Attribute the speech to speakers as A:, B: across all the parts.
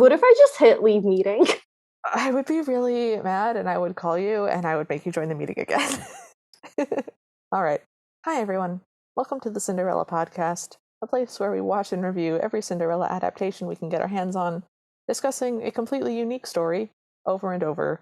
A: What if I just hit leave meeting?
B: I would be really mad, and I would call you, and I would make you join the meeting again. All right. Hi, everyone. Welcome to the Cinderella Podcast, a place where we watch and review every Cinderella adaptation we can get our hands on, discussing a completely unique story over and over.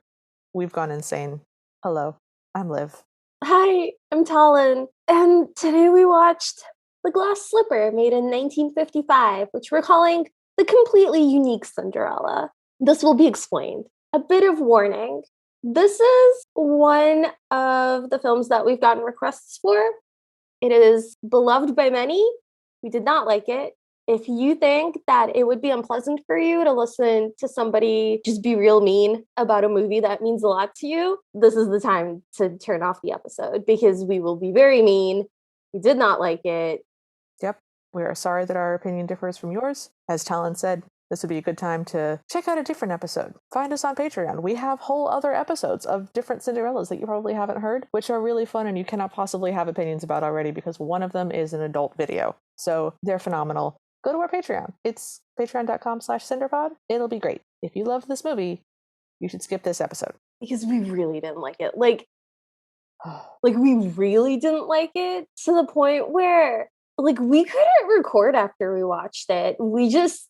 B: We've gone insane. Hello, I'm Liv.
A: Hi, I'm Talon, and today we watched The Glass Slipper, made in 1955, which we're calling the completely unique Cinderella. This will be explained. A bit of warning. This is one of the films that we've gotten requests for. It is beloved by many. We did not like it. If you think that it would be unpleasant for you to listen to somebody just be real mean about a movie that means a lot to you, this is the time to turn off the episode because we will be very mean. We did not like it.
B: Yep, we are sorry that our opinion differs from yours. As Talon said, this would be a good time to check out a different episode. Find us on Patreon. We have whole other episodes of different Cinderellas that you probably haven't heard, which are really fun and you cannot possibly have opinions about already because one of them is an adult video. So they're phenomenal. Go to our Patreon. It's patreon.com/CinderPod. It'll be great. If you love this movie, you should skip this episode.
A: Because we really didn't like it. Like we really didn't like it to the point where, we couldn't record after we watched it. We just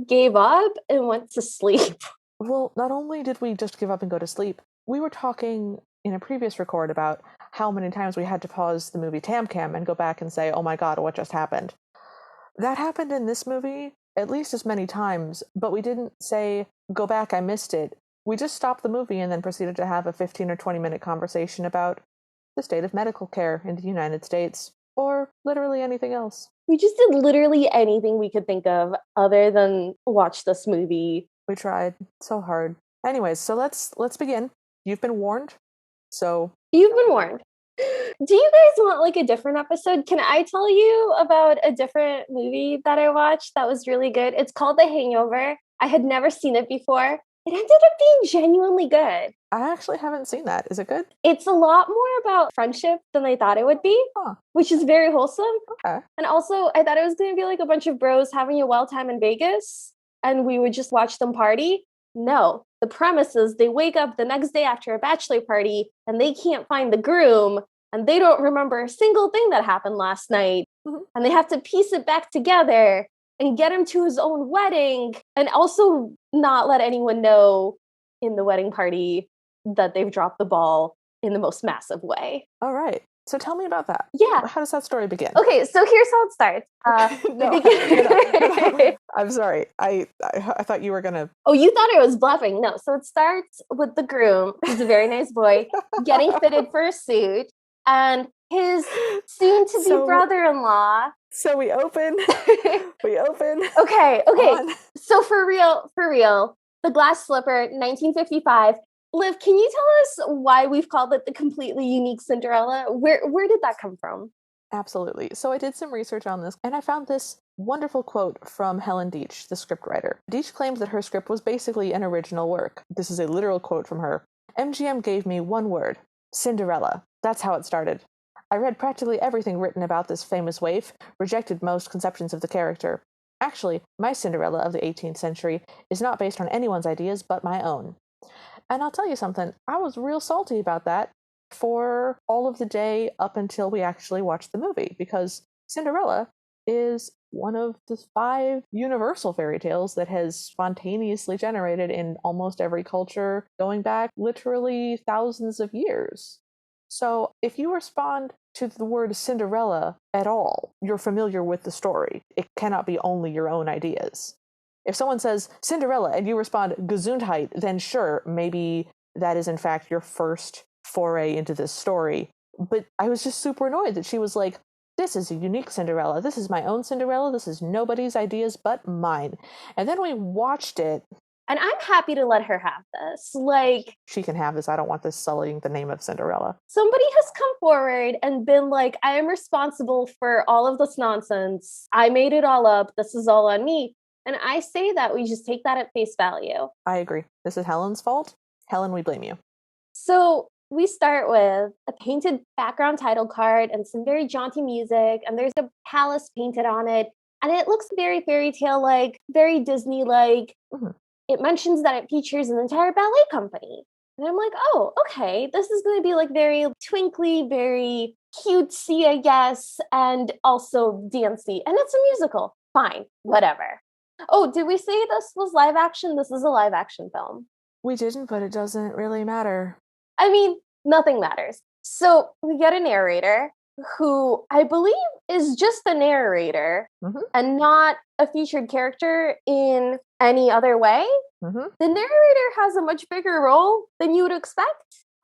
A: gave up and went to sleep.
B: Well, not only did we just give up and go to sleep, we were talking in a previous record about how many times we had to pause the movie Tam Cam and go back and say, oh my god, what just happened? That happened in this movie at least as many times, but we didn't say, go back, I missed it. We just stopped the movie and then proceeded to have a 15 or 20-minute conversation about the state of medical care in the United States, or literally anything else.
A: We just did literally anything we could think of other than watch this movie.
B: We tried so hard. Anyways, so let's begin. You've been warned.
A: You've been warned. Do you guys want a different episode? Can I tell you about a different movie that I watched that was really good? It's called The Hangover. I had never seen it before. It ended up being genuinely good.
B: I actually haven't seen that. Is it good?
A: It's a lot more about friendship than I thought it would be, which is very wholesome.
B: Okay. And
A: also, I thought it was going to be a bunch of bros having a wild time in Vegas, and we would just watch them party. No. The premise is they wake up the next day after a bachelor party, and they can't find the groom, and they don't remember a single thing that happened last night. Mm-hmm. And they have to piece it back together and get him to his own wedding, and also not let anyone know in the wedding party that they've dropped the ball in the most massive way.
B: All right. So tell me about that.
A: Yeah.
B: How does that story begin?
A: Okay, so here's how it starts.
B: No. I'm sorry. I thought you were going to...
A: Oh, you thought I was bluffing. No, so it starts with the groom, who's a very nice boy, getting fitted for a suit, and his soon-to-be brother-in-law.
B: So we open.
A: Okay. So for real, The Glass Slipper, 1955. Liv, can you tell us why we've called it the completely unique Cinderella? Where did that come from?
B: Absolutely. So I did some research on this, and I found this wonderful quote from Helen Deitch, the scriptwriter. Deitch claims that her script was basically an original work. This is a literal quote from her. MGM gave me one word, Cinderella. That's how it started. I read practically everything written about this famous waif, rejected most conceptions of the character. Actually, my Cinderella of the 18th century is not based on anyone's ideas but my own. And I'll tell you something, I was real salty about that for all of the day up until we actually watched the movie, because Cinderella is one of the 5 universal fairy tales that has spontaneously generated in almost every culture going back literally thousands of years. So if you respond to the word Cinderella at all, you're familiar with the story. It cannot be only your own ideas. If someone says Cinderella and you respond Gesundheit, then sure, maybe that is in fact your first foray into this story. But I was just super annoyed that she was like, this is a unique Cinderella. This is my own Cinderella. This is nobody's ideas but mine. And then we watched it.
A: And I'm happy to let her have this.
B: She can have this. I don't want this sullying the name of Cinderella.
A: Somebody has come forward and been like, I am responsible for all of this nonsense. I made it all up. This is all on me. And I say that we just take that at face value.
B: I agree. This is Helen's fault. Helen, we blame you.
A: So we start with a painted background title card and some very jaunty music. And there's a palace painted on it. And it looks very fairy tale-like, very Disney-like.
B: Mm-hmm.
A: it mentions that it features an entire ballet company. And I'm like, oh, okay, this is going to be like very twinkly, very cutesy, I guess, and also dancey. And it's a musical. Fine, whatever. Oh, did we say this was live action? This is a live action film.
B: We didn't, but it doesn't really matter.
A: I mean, nothing matters. So we get a narrator who I believe is just the narrator and not a featured character in any other way. The narrator has a much bigger role than you would expect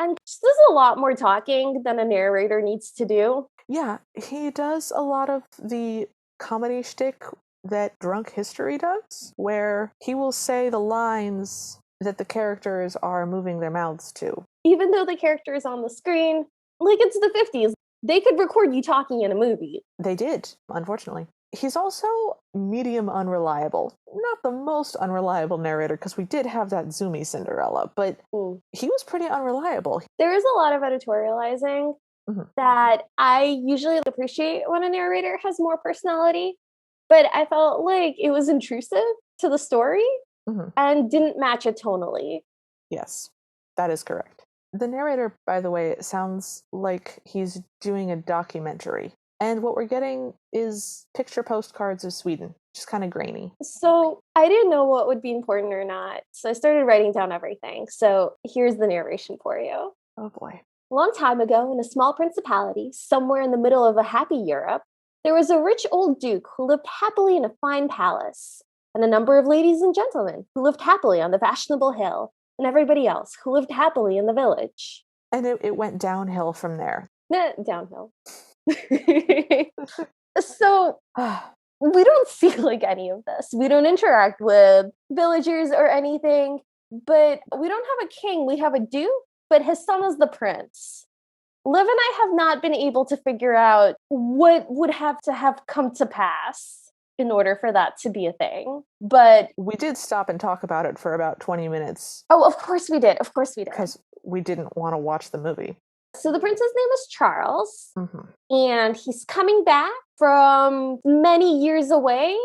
A: and does a lot more talking than a narrator needs to do.
B: Yeah, he does a lot of the comedy shtick that drunk history does, where he will say the lines that the characters are moving their mouths to.
A: Even though the character is on the screen, like it's the 50s, they could record you talking in a movie.
B: They did, unfortunately. He's also medium unreliable. Not the most unreliable narrator, because we did have that zoomy Cinderella, but he was pretty unreliable.
A: There is a lot of editorializing that I usually appreciate when a narrator has more personality, but I felt like it was intrusive to the story and didn't match it tonally.
B: Yes, that is correct. The narrator, by the way, sounds like he's doing a documentary. And what we're getting is picture postcards of Sweden, just kind of grainy.
A: So I didn't know what would be important or not. So I started writing down everything. So here's the narration for you.
B: Oh boy.
A: A long time ago, in a small principality, somewhere in the middle of a happy Europe, there was a rich old duke who lived happily in a fine palace, and a number of ladies and gentlemen who lived happily on the fashionable hill, and everybody else who lived happily in the village.
B: And it went downhill from there.
A: Downhill. So we don't see like any of this. We don't interact with villagers or anything, but we don't have a king. We have a duke, but his son is the prince. Liv and I have not been able to figure out what would have to have come to pass in order for that to be a thing. But
B: we did stop and talk about it for about 20 minutes.
A: Oh, of course we did. Of course we did.
B: Because we didn't want to watch the movie.
A: So the prince's name is Charles, and he's coming back from many years away,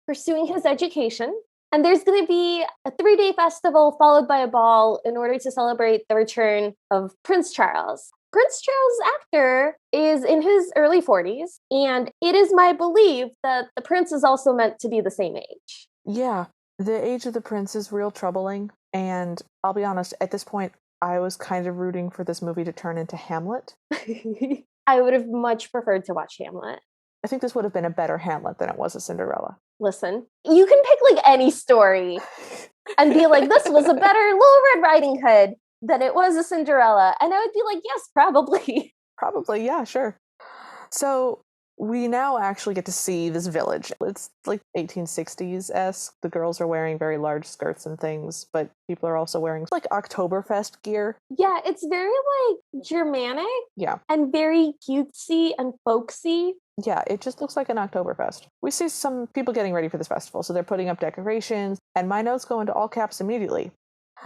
A: pursuing his education. And there's going to be a 3-day festival followed by a ball in order to celebrate the return of Prince Charles. Prince Charles' actor is in his early 40s, and it is my belief that the prince is also meant to be the same age.
B: Yeah, the age of the prince is real troubling, and I'll be honest, at this point, I was kind of rooting for this movie to turn into Hamlet.
A: I would have much preferred to watch Hamlet.
B: I think this would have been a better Hamlet than it was a Cinderella.
A: Listen, you can pick like any story and be like, this was a better Little Red Riding Hood than it was a Cinderella. And I would be like, yes, probably.
B: Probably, yeah, sure. So we now actually get to see this village. It's like 1860s-esque. The girls are wearing very large skirts and things, but people are also wearing like Oktoberfest gear.
A: Yeah, it's very like Germanic.
B: Yeah.
A: And very cutesy and folksy.
B: Yeah, it just looks like an Oktoberfest. We see some people getting ready for this festival, so they're putting up decorations, and my notes go into all caps immediately.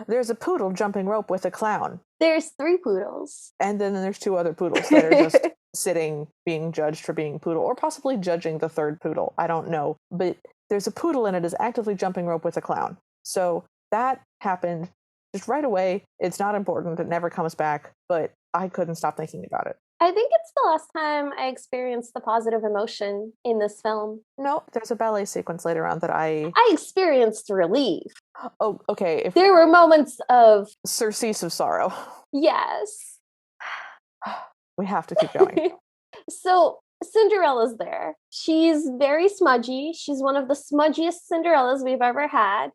B: There's a poodle jumping rope with a clown.
A: There's 3 poodles.
B: And then there's 2 other poodles that are just sitting, being judged for being poodle, or possibly judging the 3rd poodle. I don't know. But there's a poodle and it is actively jumping rope with a clown. So that happened just right away. It's not important. It never comes back. But I couldn't stop thinking about it.
A: I think it's the last time I experienced the positive emotion in this film.
B: No, there's a ballet sequence later on that I
A: experienced relief.
B: Oh, okay.
A: There were moments of
B: surcease of sorrow.
A: Yes.
B: We have to keep going.
A: So Cinderella's there. She's very smudgy. She's one of the smudgiest Cinderellas we've ever had.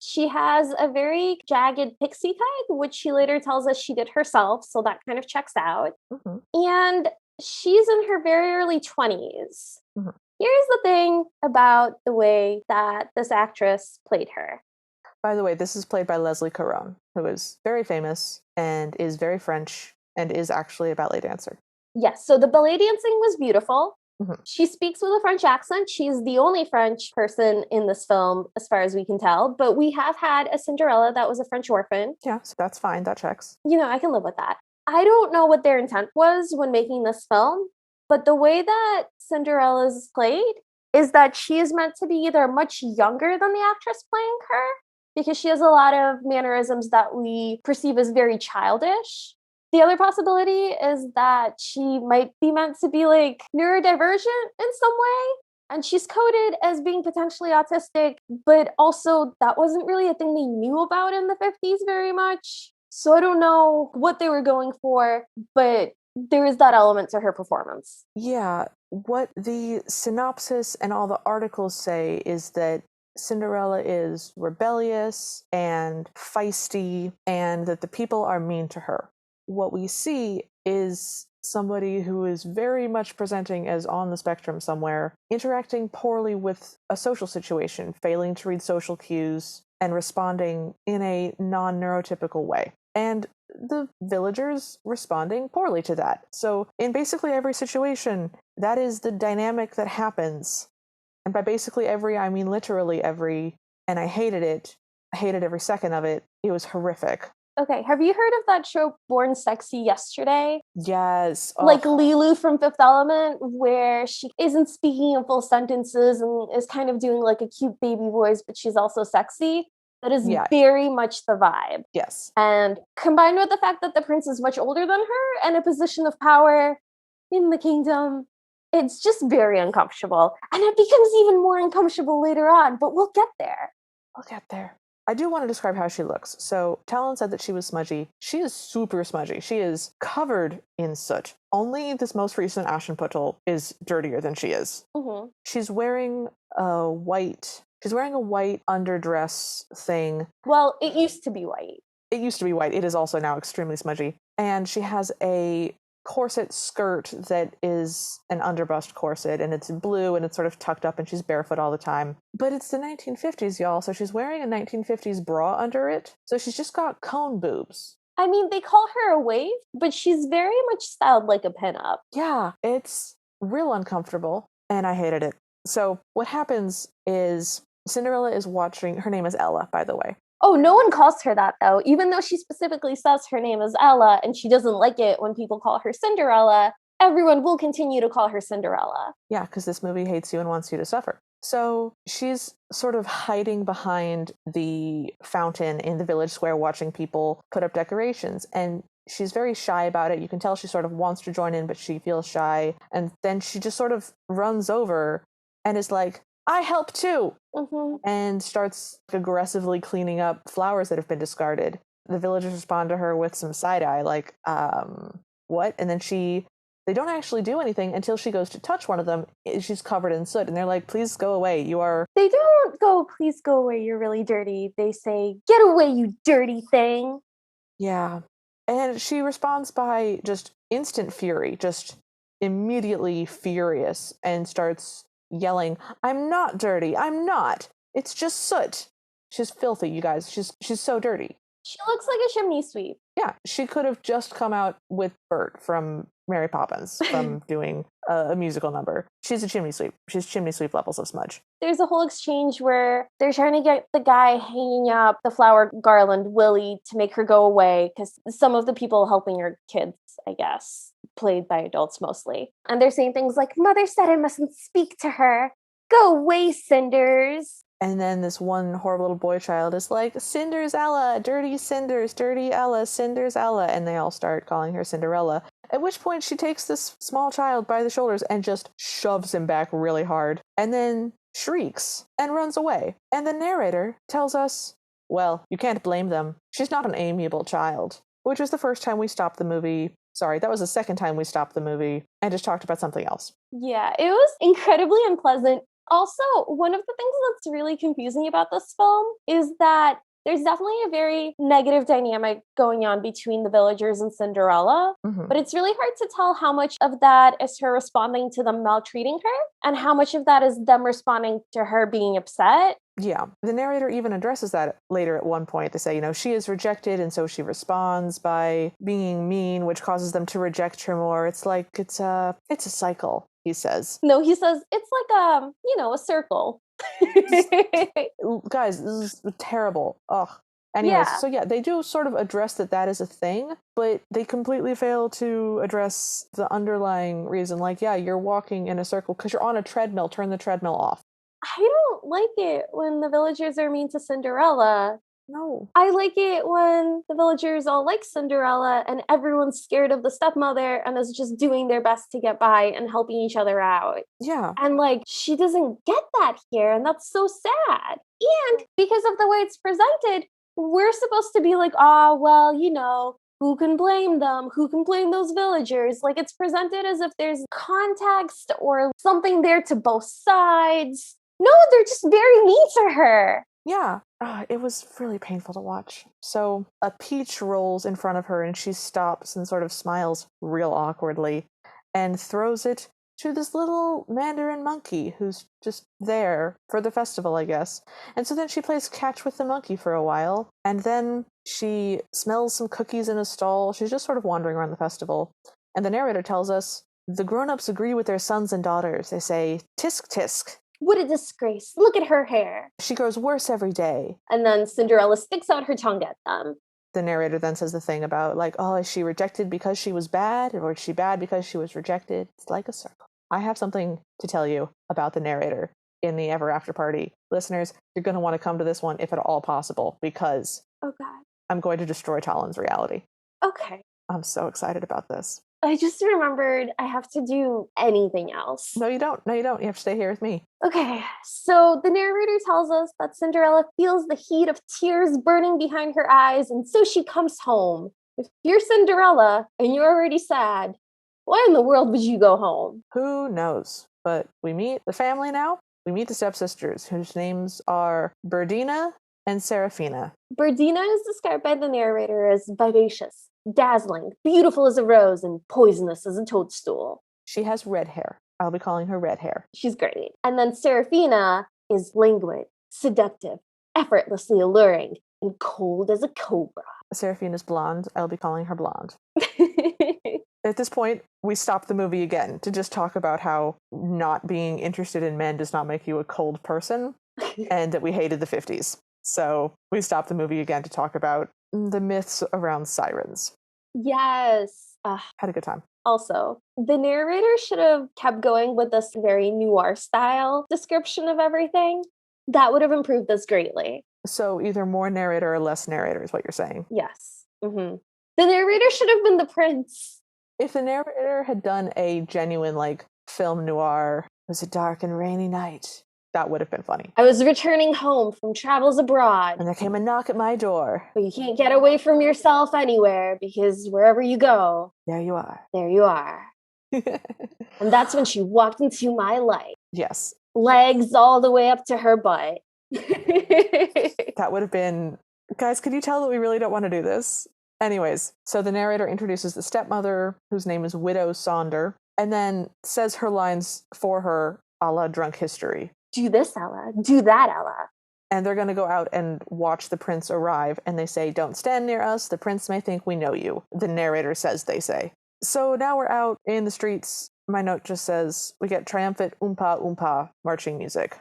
A: She has a very jagged pixie cut, which she later tells us she did herself, so that kind of checks out. And she's in her very early 20s. Here's the thing about the way that this actress played her.
B: By the way, this is played by Leslie Caron, who is very famous and is very French and is actually a ballet dancer.
A: Yes, so the ballet dancing was beautiful. She speaks with a French accent. She's the only French person in this film, as far as we can tell. But we have had a Cinderella that was a French orphan.
B: Yeah, so that's fine. That checks.
A: You know, I can live with that. I don't know what their intent was when making this film, but the way that Cinderella's played is that she is meant to be either much younger than the actress playing her, because she has a lot of mannerisms that we perceive as very childish. The other possibility is that she might be meant to be like neurodivergent in some way. And she's coded as being potentially autistic, but also that wasn't really a thing they knew about in the 50s very much. So I don't know what they were going for, but there is that element to her performance.
B: Yeah, what the synopsis and all the articles say is that Cinderella is rebellious and feisty, and that the people are mean to her. What we see is somebody who is very much presenting as on the spectrum somewhere, interacting poorly with a social situation, failing to read social cues, and responding in a non-neurotypical way. And the villagers responding poorly to that. So in basically every situation, that is the dynamic that happens. And by basically every, I mean literally every, and I hated it. I hated every second of it. It was horrific.
A: Okay, have you heard of that show Born Sexy Yesterday?
B: Yes.
A: Like Lilu from Fifth Element, where she isn't speaking in full sentences and is kind of doing like a cute baby voice, but she's also sexy. That is very much the vibe.
B: Yes.
A: And combined with the fact that the prince is much older than her and a position of power in the kingdom, it's just very uncomfortable. And it becomes even more uncomfortable later on, but we'll get there.
B: We'll get there. I do want to describe how she looks. So Talon said that she was smudgy. She is super smudgy. She is covered in soot. Only this most recent Aschenputtel is dirtier than she is.
A: Mm-hmm.
B: She's wearing a white underdress thing.
A: Well, it used to be white.
B: It used to be white. It is also now extremely smudgy. And she has a corset skirt that is an underbust corset, and it's blue and it's sort of tucked up, and she's barefoot all the time. But it's the 1950s, y'all, so she's wearing a 1950s bra under it. So she's just got cone boobs.
A: I mean, they call her a waif, but she's very much styled like a pinup.
B: Yeah, it's real uncomfortable, and I hated it. So what happens is Cinderella is watching, her name is Ella, by the way.
A: Oh, no one calls her that, though. Even though she specifically says her name is Ella and she doesn't like it when people call her Cinderella, everyone will continue to call her Cinderella.
B: Yeah, because this movie hates you and wants you to suffer. So she's sort of hiding behind the fountain in the village square watching people put up decorations. And she's very shy about it. You can tell she sort of wants to join in, but she feels shy. And then she just sort of runs over and is like, I help too, and starts aggressively cleaning up flowers that have been discarded. The villagers respond to her with some side-eye, like, what? And then they don't actually do anything until she goes to touch one of them. She's covered in soot, and they're like, please go away, you are...
A: They don't go, please go away, you're really dirty. They say, get away, you dirty thing.
B: Yeah. And she responds by just instant fury, just immediately furious, and starts yelling, I'm not dirty, I'm not. It's just soot. She's filthy, you guys. She's so dirty.
A: She looks like a chimney sweep.
B: Yeah, she could have just come out with Bert from Mary Poppins from doing a musical number. She's a chimney sweep. She's chimney sweep levels of smudge.
A: There's a whole exchange where they're trying to get the guy hanging up the flower garland, Willie, to make her go away because some of the people helping her kids, I guess, played by adults mostly. And they're saying things like, Mother said I mustn't speak to her. Go away, Cinders.
B: And then this one horrible little boy child is like, Cinders Ella, dirty Cinders, dirty Ella, Cinders Ella. And they all start calling her Cinderella. At which point she takes this small child by the shoulders and just shoves him back really hard. And then shrieks and runs away. And the narrator tells us, well, you can't blame them. She's not an amiable child. Which was the first time we stopped the movie. Sorry, that was the second time we stopped the movie and just talked about something else.
A: Yeah, it was incredibly unpleasant. Also, one of the things that's really confusing about this film is that there's definitely a very negative dynamic going on between the villagers and Cinderella, but it's really hard to tell how much of that is her responding to them maltreating her and how much of that is them responding to her being upset.
B: Yeah, the narrator even addresses that later at one point. They say, she is rejected, and so she responds by being mean, which causes them to reject her more. It's like, it's a cycle, he says.
A: No, he says, it's like a circle.
B: Guys, this is terrible. Ugh. Anyways,
A: Yeah.
B: So yeah, they do sort of address that is a thing, but they completely fail to address the underlying reason. Like, yeah, you're walking in a circle because you're on a treadmill. Turn the treadmill off.
A: I don't like it when the villagers are mean to Cinderella.
B: No.
A: I like it when the villagers all like Cinderella and everyone's scared of the stepmother and is just doing their best to get by and helping each other out.
B: Yeah.
A: And like, she doesn't get that here, and that's so sad. And because of the way it's presented, we're supposed to be like, oh, well, who can blame them? Who can blame those villagers? Like, it's presented as if there's context or something there to both sides. No, they're just very mean to her.
B: Yeah, it was really painful to watch. So a peach rolls in front of her and she stops and sort of smiles real awkwardly and throws it to this little mandarin monkey who's just there for the festival, I guess. And so then she plays catch with the monkey for a while, and then she smells some cookies in a stall. She's just sort of wandering around the festival. And the narrator tells us, the grown-ups agree with their sons and daughters. They say, tisk tisk.
A: What a disgrace. Look at her hair.
B: She grows worse every day.
A: And then Cinderella sticks out her tongue at them.
B: The narrator then says the thing about, like, oh, is she rejected because she was bad? Or is she bad because she was rejected? It's like a circle. I have something to tell you about the narrator in the Ever After Party. Listeners, you're going to want to come to this one if at all possible, because
A: oh God,
B: I'm going to destroy Talon's reality.
A: Okay.
B: I'm so excited about this.
A: I just remembered I have to do anything else.
B: No, you don't. No, you don't. You have to stay here with me.
A: Okay, so the narrator tells us that Cinderella feels the heat of tears burning behind her eyes, and so she comes home. If you're Cinderella and you're already sad, why in the world would you go home?
B: Who knows? But we meet the family now. We meet the stepsisters, whose names are Berdina and Serafina.
A: Berdina is described by the narrator as vivacious, dazzling, beautiful as a rose, and poisonous as a toadstool.
B: She has red hair. I'll be calling her red hair.
A: She's great. And then Serafina is languid, seductive, effortlessly alluring, and cold as a cobra.
B: Serafina's blonde. I'll be calling her blonde. At this point, we stop the movie again to just talk about how not being interested in men does not make you a cold person, and that we hated the 50s. So we stop the movie again to talk about the myths around sirens.
A: Yes.
B: Had a good time.
A: Also, the narrator should have kept going with this very noir style description of everything. That would have improved this greatly.
B: So either more narrator or less narrator is what you're saying?
A: Yes. Mm-hmm. The narrator should have been the prince.
B: If the narrator had done a genuine, like, film noir, it was a dark and rainy night, that would have been funny.
A: I was returning home from travels abroad.
B: And there came a knock at my door.
A: But you can't get away from yourself anywhere, because wherever you go,
B: there you are.
A: There you are. And that's when she walked into my life.
B: Yes.
A: Legs all the way up to her butt.
B: That would have been... Guys, could you tell that we really don't want to do this? Anyways, so the narrator introduces the stepmother, whose name is Widow Sonder, and then says her lines for her, a la Drunk History.
A: Do this, Ella. Do that, Ella.
B: And they're going to go out and watch the prince arrive, and they say, don't stand near us, the prince may think we know you. The narrator says they say. So now we're out in the streets. My note just says, we get triumphant oompa oompa marching music.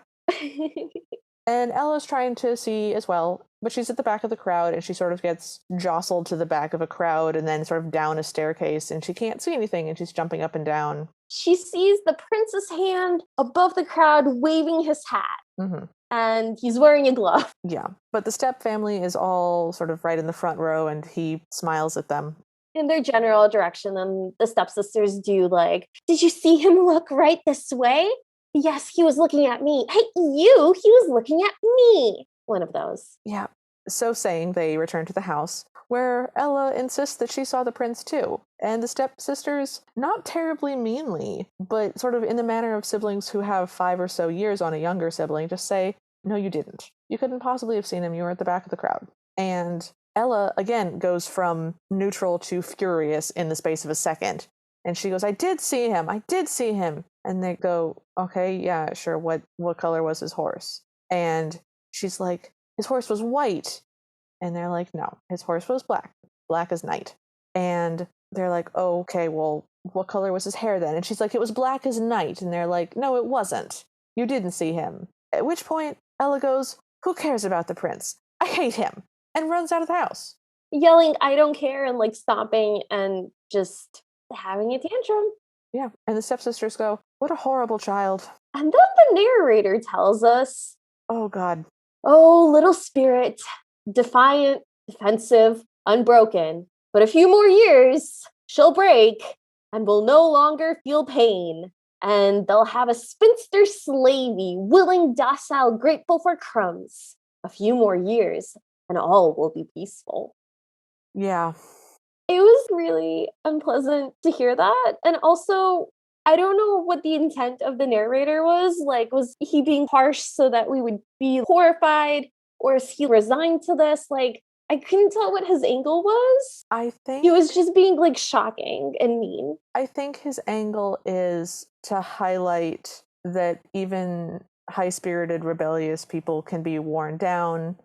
B: And Ella's trying to see as well, but she's at the back of the crowd, and she sort of gets jostled to the back of a crowd and then sort of down a staircase, and she can't see anything, and she's jumping up and down.
A: She sees the prince's hand above the crowd waving his hat.
B: Mm-hmm.
A: And he's wearing a glove.
B: Yeah, but the step family is all sort of right in the front row, and he smiles at them.
A: In their general direction, and the stepsisters do like, did you see him look right this way? Yes, he was looking at me. Hey, he was looking at me. One of those.
B: Yeah. So saying, they return to the house, where Ella insists that she saw the prince too. And the stepsisters, not terribly meanly, but sort of in the manner of siblings who have 5 or so years on a younger sibling, just say, no, you didn't. You couldn't possibly have seen him. You were at the back of the crowd. And Ella, again, goes from neutral to furious in the space of a second. And she goes, I did see him. I did see him. And they go, okay, yeah, sure. What color was his horse? And she's like, his horse was white. And they're like, no, his horse was black. Black as night. And they're like, oh, okay, well, what color was his hair then? And she's like, it was black as night. And they're like, no, it wasn't. You didn't see him. At which point, Ella goes, who cares about the prince? I hate him. And runs out of the house.
A: Yelling, I don't care, and like stomping and just having a tantrum.
B: Yeah, and the stepsisters go, what a horrible child.
A: And then the narrator tells us,
B: Oh, God.
A: oh, little spirit, defiant, defensive, unbroken, but a few more years, she'll break and will no longer feel pain. And they'll have a spinster slavey, willing, docile, grateful for crumbs. A few more years, and all will be peaceful.
B: Yeah.
A: It was really unpleasant to hear that. And also, I don't know what the intent of the narrator was. Like, was he being harsh so that we would be horrified? Or is he resigned to this? Like, I couldn't tell what his angle was.
B: I think
A: He was just being like shocking and mean.
B: I think his angle is to highlight that even high-spirited, rebellious people can be worn down,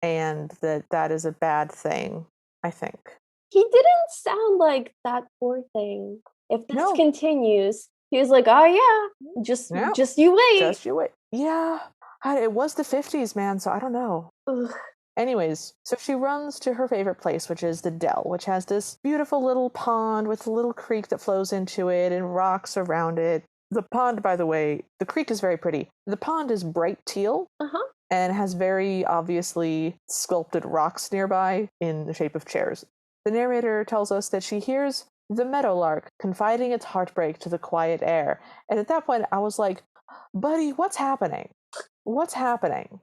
B: and that is a bad thing, I think.
A: He didn't sound like that poor thing. If this
B: No.
A: continues, he was like, oh yeah, just
B: No.
A: you wait.
B: Just you wait. Yeah. It was the 50s, man, so I don't know.
A: Ugh.
B: Anyways, so she runs to her favorite place, which is the dell, which has this beautiful little pond with a little creek that flows into it and rocks around it. The pond, by the way, the creek is very pretty. The pond is bright teal and has very obviously sculpted rocks nearby in the shape of chairs. The narrator tells us that she hears the meadowlark confiding its heartbreak to the quiet air. And at that point, I was like, buddy, what's happening? What's happening?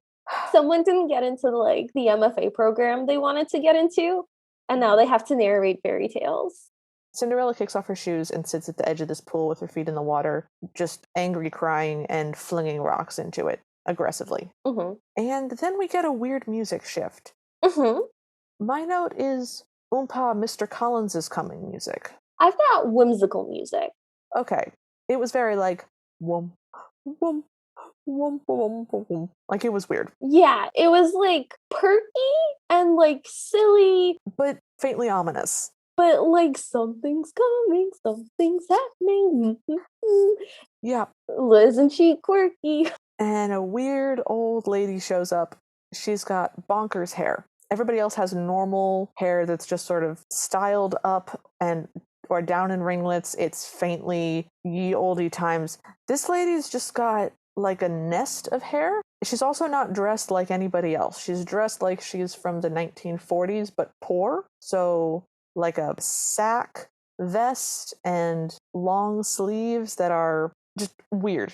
A: Someone didn't get into like the MFA program they wanted to get into, and now they have to narrate fairy tales.
B: Cinderella kicks off her shoes and sits at the edge of this pool with her feet in the water, just angry crying and flinging rocks into it aggressively. And then we get a weird music shift. My note is Oompa Mr. Collins is coming music.
A: I've got whimsical music.
B: Okay. It was very like, whoom, whoom, whoom, whoom, whoom. Like it was weird.
A: Yeah, it was like perky and like silly,
B: but faintly ominous.
A: But like something's coming, something's happening.
B: Yeah.
A: Isn't she quirky?
B: And a weird old lady shows up. She's got bonkers hair. Everybody else has normal hair that's just sort of styled up and or down in ringlets. It's faintly ye olde times. This lady's just got like a nest of hair. She's also not dressed like anybody else. She's dressed like she's from the 1940s, but poor. So like a sack vest and long sleeves that are just weird.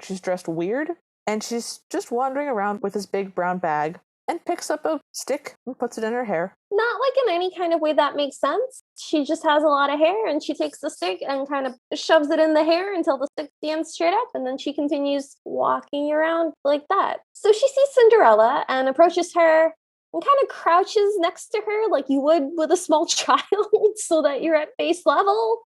B: She's dressed weird. And she's just wandering around with this big brown bag and picks up a stick and puts it in her hair.
A: Not like in any kind of way that makes sense. She just has a lot of hair and she takes the stick and kind of shoves it in the hair until the stick stands straight up, and then she continues walking around like that. So she sees Cinderella and approaches her and kind of crouches next to her like you would with a small child so that you're at face level.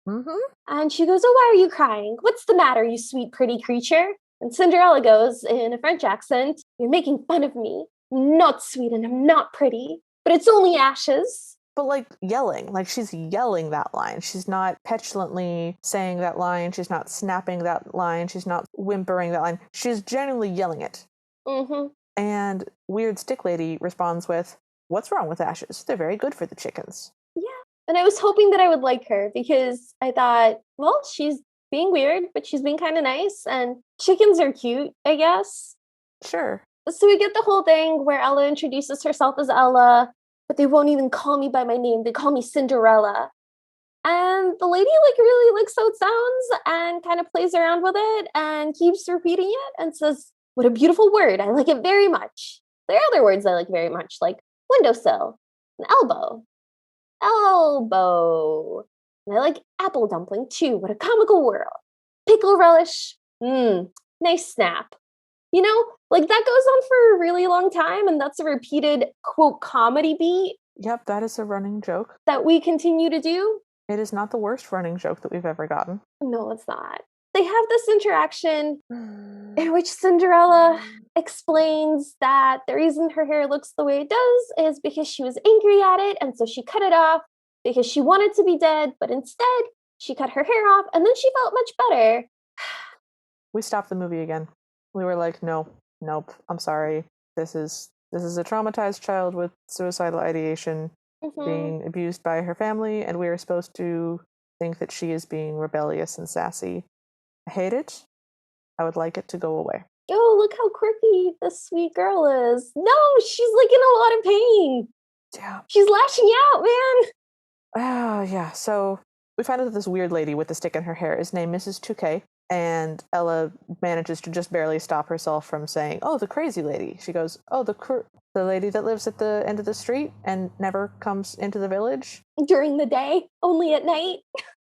A: And she goes, oh, why are you crying? What's the matter, you sweet, pretty creature? And Cinderella goes in a French accent, you're making fun of me. I'm not sweet and I'm not pretty, but it's only ashes.
B: But like yelling, like she's yelling that line. She's not petulantly saying that line. She's not snapping that line. She's not whimpering that line. She's genuinely yelling it. And Weird Stick Lady responds with, what's wrong with ashes? They're very good for the chickens.
A: Yeah. And I was hoping that I would like her because I thought, well, she's being weird, but she's being kind of nice. And chickens are cute, I guess.
B: Sure.
A: So we get the whole thing where Ella introduces herself as Ella, but they won't even call me by my name. They call me Cinderella. And the lady like really likes how it sounds and kind of plays around with it and keeps repeating it and says, what a beautiful word. I like it very much. There are other words I like very much, like windowsill and elbow. Elbow. And I like apple dumpling too. What a comical world. Pickle relish. Nice snap. You know, like that goes on for a really long time, and that's a repeated, quote, comedy beat.
B: Yep, that is a running joke.
A: That we continue to do.
B: It is not the worst running joke that we've ever gotten.
A: No, it's not. They have this interaction in which Cinderella explains that the reason her hair looks the way it does is because she was angry at it, and so she cut it off because she wanted to be dead, but instead she cut her hair off, and then she felt much better.
B: We stopped the movie again. We were like, nope, I'm sorry. This is a traumatized child with suicidal ideation being abused by her family, and we are supposed to think that she is being rebellious and sassy. I hate it. I would like it to go away.
A: Oh, look how quirky this sweet girl is. No, she's like in a lot of pain.
B: Yeah.
A: She's lashing out, man.
B: Yeah. So we find out that this weird lady with the stick in her hair is named Mrs. 2K, and Ella manages to just barely stop herself from saying, "Oh, the crazy lady." She goes, "Oh, the lady that lives at the end of the street and never comes into the village."
A: During the day, only at night.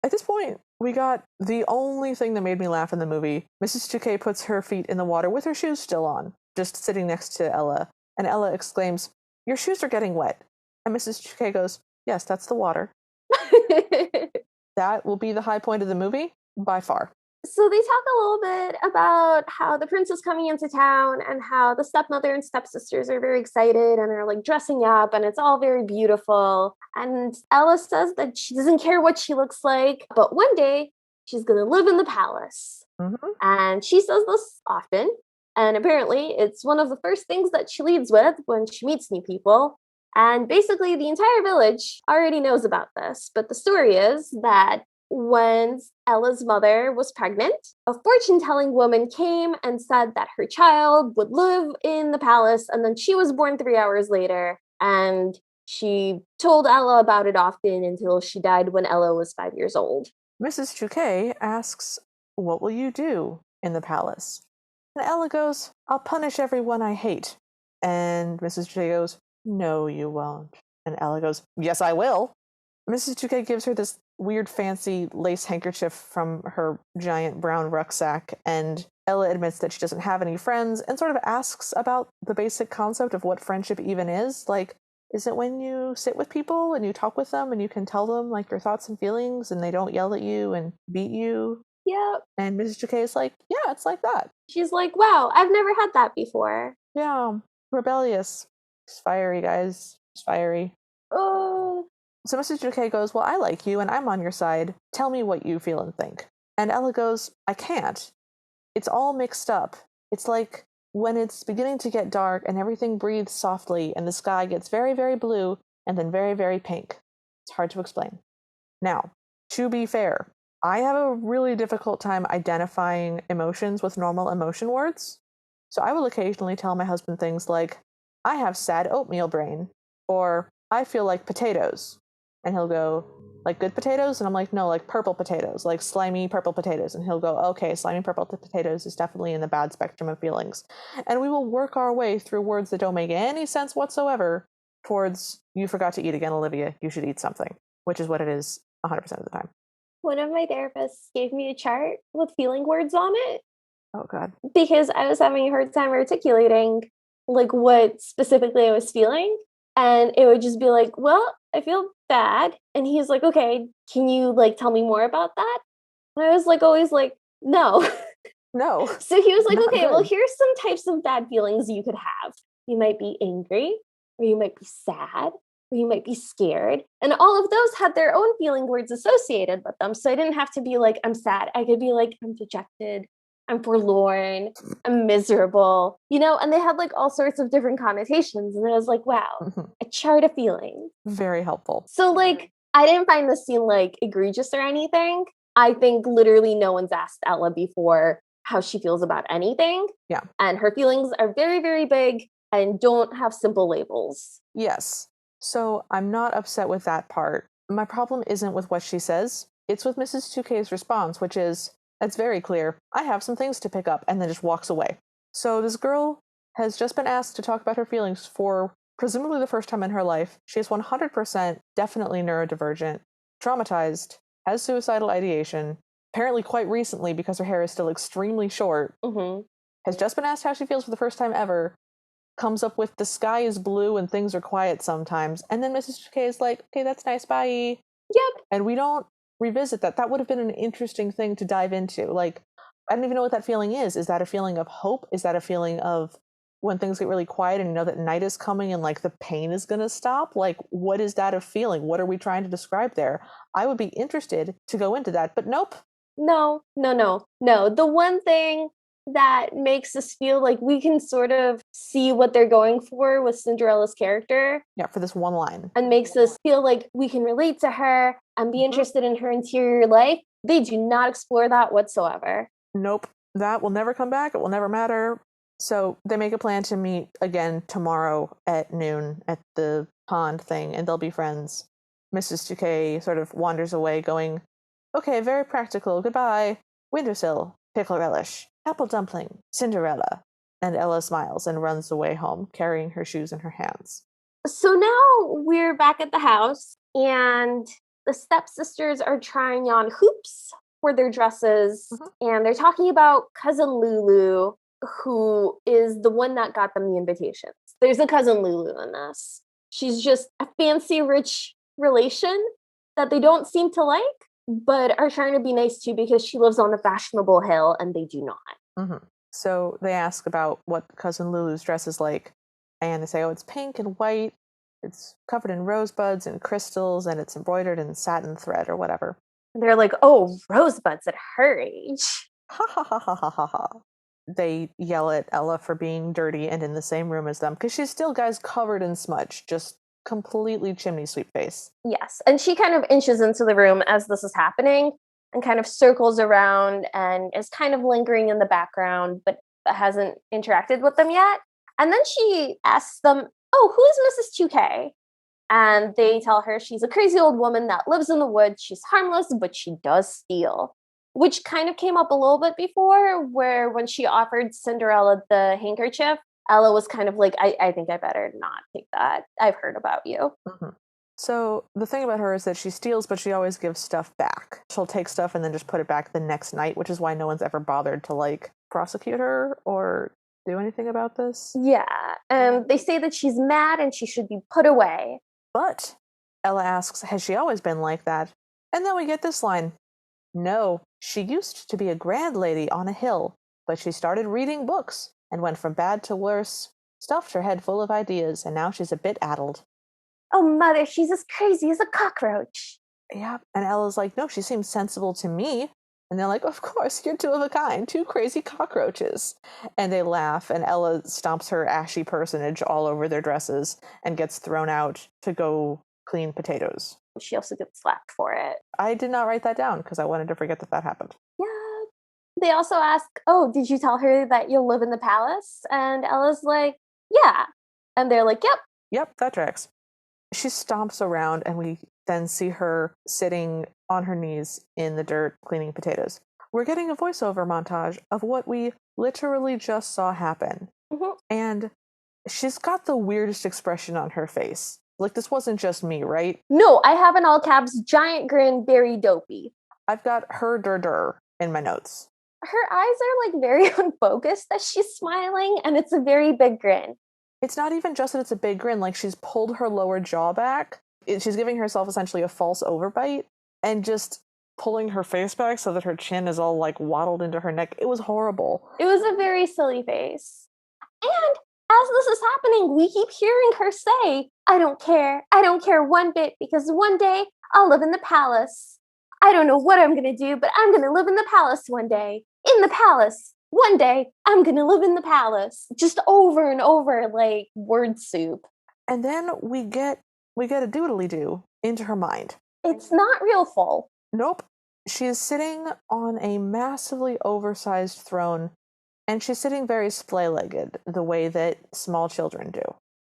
B: At this point, we got the only thing that made me laugh in the movie. Mrs. 2K puts her feet in the water with her shoes still on, just sitting next to Ella, and Ella exclaims, "Your shoes are getting wet." And Mrs. 2K goes, "Yes, that's the water." That will be the high point of the movie, by far.
A: So they talk a little bit about how the prince is coming into town and how the stepmother and stepsisters are very excited and are like dressing up and it's all very beautiful. And Ella says that she doesn't care what she looks like, but one day she's going to live in the palace.
B: Mm-hmm.
A: And she says this often. And apparently it's one of the first things that she leads with when she meets new people. And basically the entire village already knows about this. But the story is that when Ella's mother was pregnant, a fortune-telling woman came and said that her child would live in the palace, and then she was born 3 hours later, and she told Ella about it often until she died when Ella was 5 years old.
B: Mrs. 2K asks, "What will you do in the palace?" And Ella goes, "I'll punish everyone I hate." And Mrs. 2K goes, "No, you won't." And Ella goes, "Yes, I will." Mrs. 2K gives her this weird fancy lace handkerchief from her giant brown rucksack, and Ella admits that she doesn't have any friends and sort of asks about the basic concept of what friendship even is. Like, is it when you sit with people and you talk with them and you can tell them like your thoughts and feelings and they don't yell at you and beat you?
A: Yep.
B: And Mrs. 2K is like, yeah, it's like that.
A: She's like, wow, I've never had that before.
B: Yeah, rebellious. She's fiery, guys. She's fiery.
A: Oh.
B: So Mrs. 2K goes, "Well, I like you and I'm on your side. Tell me what you feel and think." And Ella goes, "I can't. It's all mixed up. It's like when it's beginning to get dark and everything breathes softly and the sky gets very, very blue and then very, very pink. It's hard to explain." Now, to be fair, I have a really difficult time identifying emotions with normal emotion words. So I will occasionally tell my husband things like, "I have sad oatmeal brain," or "I feel like potatoes." And he'll go, "Like good potatoes?" And I'm like, "No, like purple potatoes, like slimy purple potatoes." And he'll go, "Okay, slimy purple potatoes is definitely in the bad spectrum of feelings." And we will work our way through words that don't make any sense whatsoever towards, "You forgot to eat again, Olivia. You should eat something," which is what it is 100% of the time.
A: One of my therapists gave me a chart with feeling words on it.
B: Oh, God.
A: Because I was having a hard time articulating like what specifically I was feeling. And it would just be like, well, I feel bad. And he's like, okay, can you like tell me more about that? And I was like, always like, no.
B: No.
A: So he was like, okay,
B: good.
A: well, here's some types of bad feelings you could have. You might be angry, or you might be sad, or you might be scared. And all of those had their own feeling words associated with them. So I didn't have to be like, I'm sad. I could be like, I'm dejected, I'm forlorn, I'm miserable, and they had like all sorts of different connotations. And I was like, wow, a chart of feelings.
B: Very helpful.
A: So like, I didn't find this scene like egregious or anything. I think literally no one's asked Ella before how she feels about anything.
B: Yeah.
A: And her feelings are very, very big and don't have simple labels.
B: Yes. So I'm not upset with that part. My problem isn't with what she says. It's with Mrs. 2K's response, which is, "It's very clear. I have some things to pick up," and then just walks away. So this girl has just been asked to talk about her feelings for presumably the first time in her life. She is 100% definitely neurodivergent, traumatized, has suicidal ideation, apparently quite recently because her hair is still extremely short, has just been asked how she feels for the first time ever, comes up with "the sky is blue and things are quiet sometimes," and then Mrs. K is like, "Okay, that's nice, bye."
A: Yep.
B: And we don't revisit that. That would have been an interesting thing to dive into. Like, I don't even know what that feeling is. Is that a feeling of hope? Is that a feeling of when things get really quiet and you know that night is coming and like the pain is going to stop? Like, what is that a feeling? What are we trying to describe there? I would be interested to go into that, but nope.
A: No. The one thing that makes us feel like we can sort of see what they're going for with Cinderella's character.
B: Yeah, for this one line.
A: And makes us feel like we can relate to her and be interested in her interior life. They do not explore that whatsoever.
B: Nope. that will never come back. It will never matter. So they make a plan to meet again tomorrow at noon at the pond thing, and they'll be friends. Mrs. Touquet sort of wanders away going, okay, very practical, goodbye. Windowsill, pickle relish, apple dumpling, Cinderella. And Ella smiles and runs away home, carrying her shoes in her hands.
A: So now we're back at the house, and the stepsisters are trying on hoops for their dresses, and they're talking about cousin Lulu, who is the one that got them the invitations. There's a cousin Lulu in this. She's just a fancy, rich relation that they don't seem to like, but are trying to be nice to because she lives on the fashionable hill and they do not.
B: So they ask about what cousin Lulu's dress is like, and they say, oh, it's pink and white, it's covered in rosebuds and crystals, and it's embroidered in satin thread or whatever.
A: And they're like, oh, rosebuds at her age.
B: Ha ha ha ha ha ha ha. They yell at Ella for being dirty and in the same room as them, because she's still, guys, covered in smudge, just completely chimney sweep face.
A: Yes, and she kind of inches into the room as this is happening and kind of circles around and is kind of lingering in the background, but hasn't interacted with them yet. And then she asks them, oh, who is Mrs. Touquet? And they tell her she's a crazy old woman that lives in the woods. She's harmless, but she does steal. Which kind of came up a little bit before, where when she offered Cinderella the handkerchief, Ella was kind of like, I think I better not take that. I've heard about you.
B: So the thing about her is that she steals, but she always gives stuff back. She'll take stuff and then just put it back the next night, which is why no one's ever bothered to, like, prosecute her or do anything about this.
A: Yeah, and they say that she's mad and she should be put away.
B: But Ella asks, has she always been like that? And then we get this line. No, she used to be a grand lady on a hill, but she started reading books and went from bad to worse, stuffed her head full of ideas, and now she's a bit addled.
A: Oh, mother, she's as crazy as a cockroach.
B: Yeah, and Ella's like, no, she seems sensible to me. And they're like, of course, you're two of a kind, two crazy cockroaches. And they laugh, and Ella stomps her ashy personage all over their dresses and gets thrown out to go clean potatoes.
A: She also gets slapped for it.
B: I did not write that down because I wanted to forget that happened.
A: Yeah. They also ask, oh, did you tell her that you'll live in the palace? And Ella's like, yeah. And they're like, yep.
B: Yep, that tracks. She stomps around, and we then see her sitting on her knees in the dirt cleaning potatoes. We're getting a voiceover montage of what we literally just saw happen. And she's got the weirdest expression on her face. Like, this wasn't just me, right?
A: No, I have an all caps giant grin, very dopey.
B: I've got her dur in my notes.
A: Her eyes are like very unfocused as she's smiling, and it's a very big grin.
B: It's not even just that it's a big grin, like she's pulled her lower jaw back. She's giving herself essentially a false overbite and just pulling her face back so that her chin is all like waddled into her neck. It was horrible.
A: It was a very silly face. And as this is happening, we keep hearing her say, I don't care one bit, because one day I'll live in the palace. I don't know what I'm going to do, but I'm going to live in the palace one day. In the palace. One day I'm going to live in the palace. Just over and over, like word soup.
B: And then we get a doodly-doo into her mind.
A: It's not real full.
B: Nope. She is sitting on a massively oversized throne, and she's sitting very splay-legged, the way that small children do.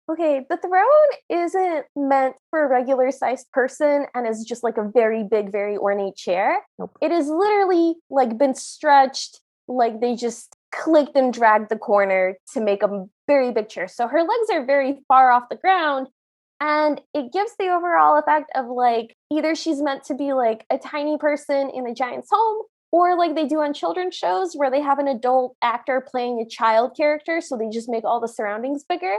A: Okay, the throne isn't meant for a regular-sized person and is just like a very big, very ornate chair.
B: Nope.
A: It is literally like been stretched, like they just clicked and dragged the corner to make a very big chair. So her legs are very far off the ground, and it gives the overall effect of like either she's meant to be like a tiny person in a giant's home, or like they do on children's shows where they have an adult actor playing a child character, so they just make all the surroundings bigger.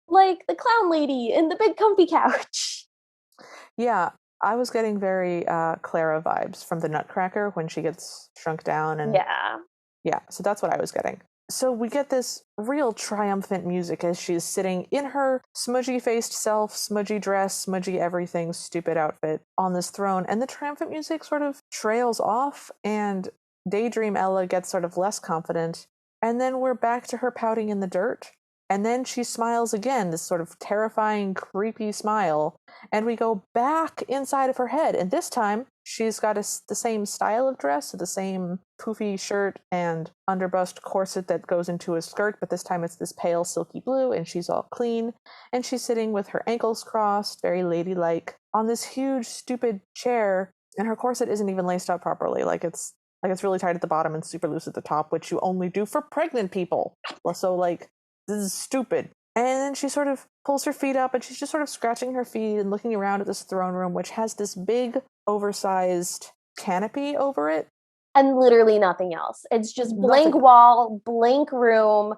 A: Like the clown lady in the big comfy couch.
B: Yeah, I was getting very Clara vibes from the Nutcracker when she gets shrunk down. And yeah, so that's what I was getting. So we get this real triumphant music as she's sitting in her smudgy-faced self, smudgy dress, smudgy everything, stupid outfit on this throne. And the triumphant music sort of trails off, and Daydream Ella gets sort of less confident. And then we're back to her pouting in the dirt. And then she smiles again, this sort of terrifying, creepy smile. And we go back inside of her head. And this time, she's got the same style of dress, the same poofy shirt and underbust corset that goes into a skirt. But this time it's this pale, silky blue, and she's all clean. And she's sitting with her ankles crossed, very ladylike, on this huge, stupid chair. And her corset isn't even laced up properly. It's really tight at the bottom and super loose at the top, which you only do for pregnant people. So, this is stupid. And then she sort of pulls her feet up and she's just sort of scratching her feet and looking around at this throne room, which has this big, oversized canopy over it.
A: And literally nothing else. It's just blank wall, blank room,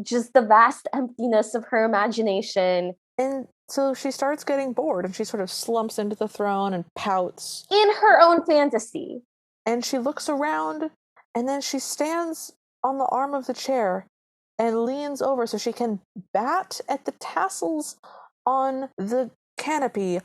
A: just the vast emptiness of her imagination.
B: And so she starts getting bored and she sort of slumps into the throne and pouts.
A: In her own fantasy.
B: And she looks around and then she stands on the arm of the chair and leans over so she can bat at the tassels on the canopy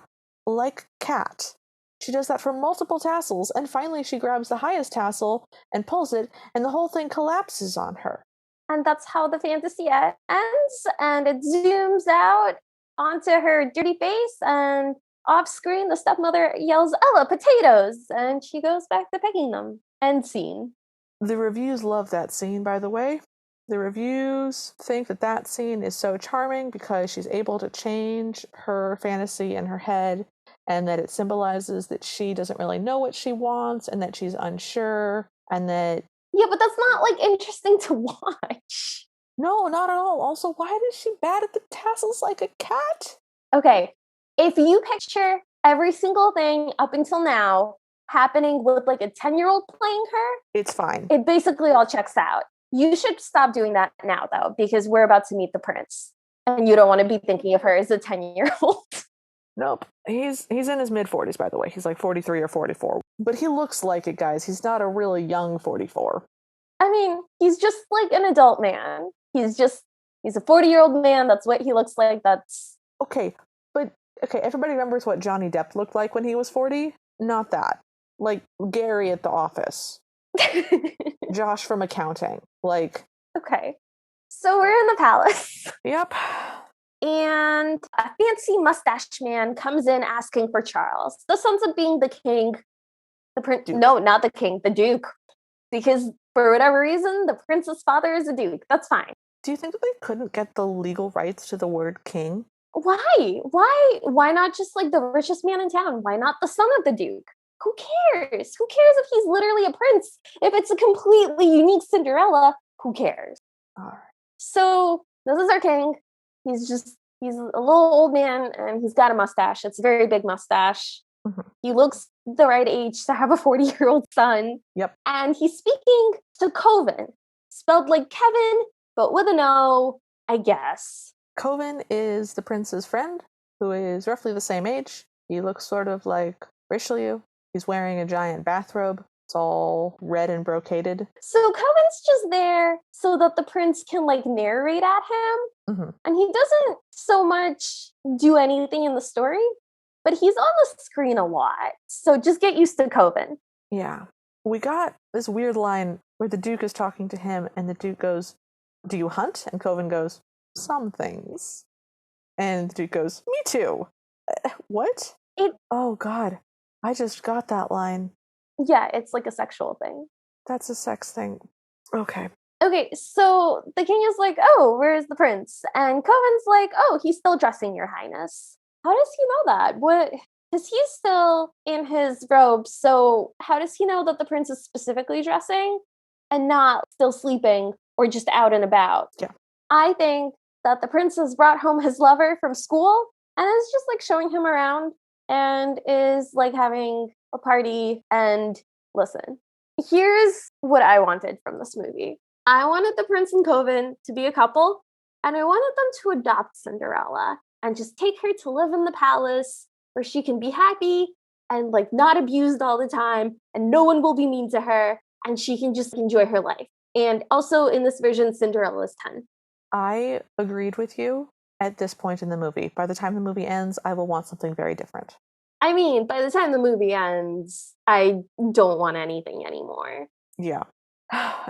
B: like a cat. She does that for multiple tassels, and finally she grabs the highest tassel and pulls it, and the whole thing collapses on her.
A: And that's how the fantasy ends, and it zooms out onto her dirty face, and off screen the stepmother yells, "Ella, potatoes!" and she goes back to picking them. End scene.
B: The reviews love that scene, by the way. The reviews think that scene is so charming because she's able to change her fantasy in her head, and that it symbolizes that she doesn't really know what she wants and that she's unsure, and that...
A: Yeah, but that's not, interesting to watch.
B: No, not at all. Also, why does she bat at the tassels like a cat?
A: Okay, if you picture every single thing up until now happening with, a 10-year-old playing her...
B: It's fine.
A: It basically all checks out. You should stop doing that now, though, because we're about to meet the prince. And you don't want to be thinking of her as a 10-year-old.
B: Nope. He's in his mid-40s, by the way. He's 43 or 44. But he looks like it, guys. He's not a really young 44.
A: I mean, he's just an adult man. He's a 40-year-old man. That's what he looks like. That's...
B: Okay, everybody remembers what Johnny Depp looked like when he was 40? Not that. Gary at The Office. Josh from accounting.
A: Okay. So we're in the palace.
B: Yep.
A: And a fancy mustache man comes in asking for Charles. This ends up being the king. The prince. No, not the king. The duke. Because for whatever reason, the prince's father is a duke. That's fine.
B: Do you think that they couldn't get the legal rights to the word king?
A: Why? Why not just the richest man in town? Why not the son of the duke? Who cares? Who cares if he's literally a prince? If it's a completely unique Cinderella, who cares?
B: All right.
A: So this is our king. He's a little old man and he's got a mustache. It's a very big mustache. Mm-hmm. He looks the right age to have a 40-year-old son.
B: Yep.
A: And he's speaking to Coven, spelled like Kevin, but with an O, I guess.
B: Coven is the prince's friend, who is roughly the same age. He looks sort of like Richelieu. He's wearing a giant bathrobe. It's all red and brocaded.
A: So Coven's just there so that the prince can narrate at him. Mm-hmm. And he doesn't so much do anything in the story, but he's on the screen a lot. So just get used to Coven.
B: Yeah. We got this weird line where the Duke is talking to him and the Duke goes, "Do you hunt?" And Coven goes, "Some things." And the Duke goes, "Me too." What? Oh, God. I just got that line.
A: Yeah, it's a sexual thing.
B: That's a sex thing. Okay.
A: Okay, so the king is like, "Oh, where's the prince?" And Coven's like, "Oh, he's still dressing, your highness." How does he know that? What? Because he's still in his robe, so how does he know that the prince is specifically dressing and not still sleeping or just out and about?
B: Yeah.
A: I think that the prince has brought home his lover from school and is just showing him around and is having a party. And listen, here's what I wanted from this movie. I wanted the prince and Coven to be a couple, and I wanted them to adopt Cinderella and just take her to live in the palace where she can be happy and not abused all the time and no one will be mean to her and she can just enjoy her life. And also in this version, Cinderella is 10.
B: I agreed with you at this point in the movie. By the time the movie ends, I will want something very different.
A: I mean, by the time the movie ends, I don't want anything anymore.
B: Yeah.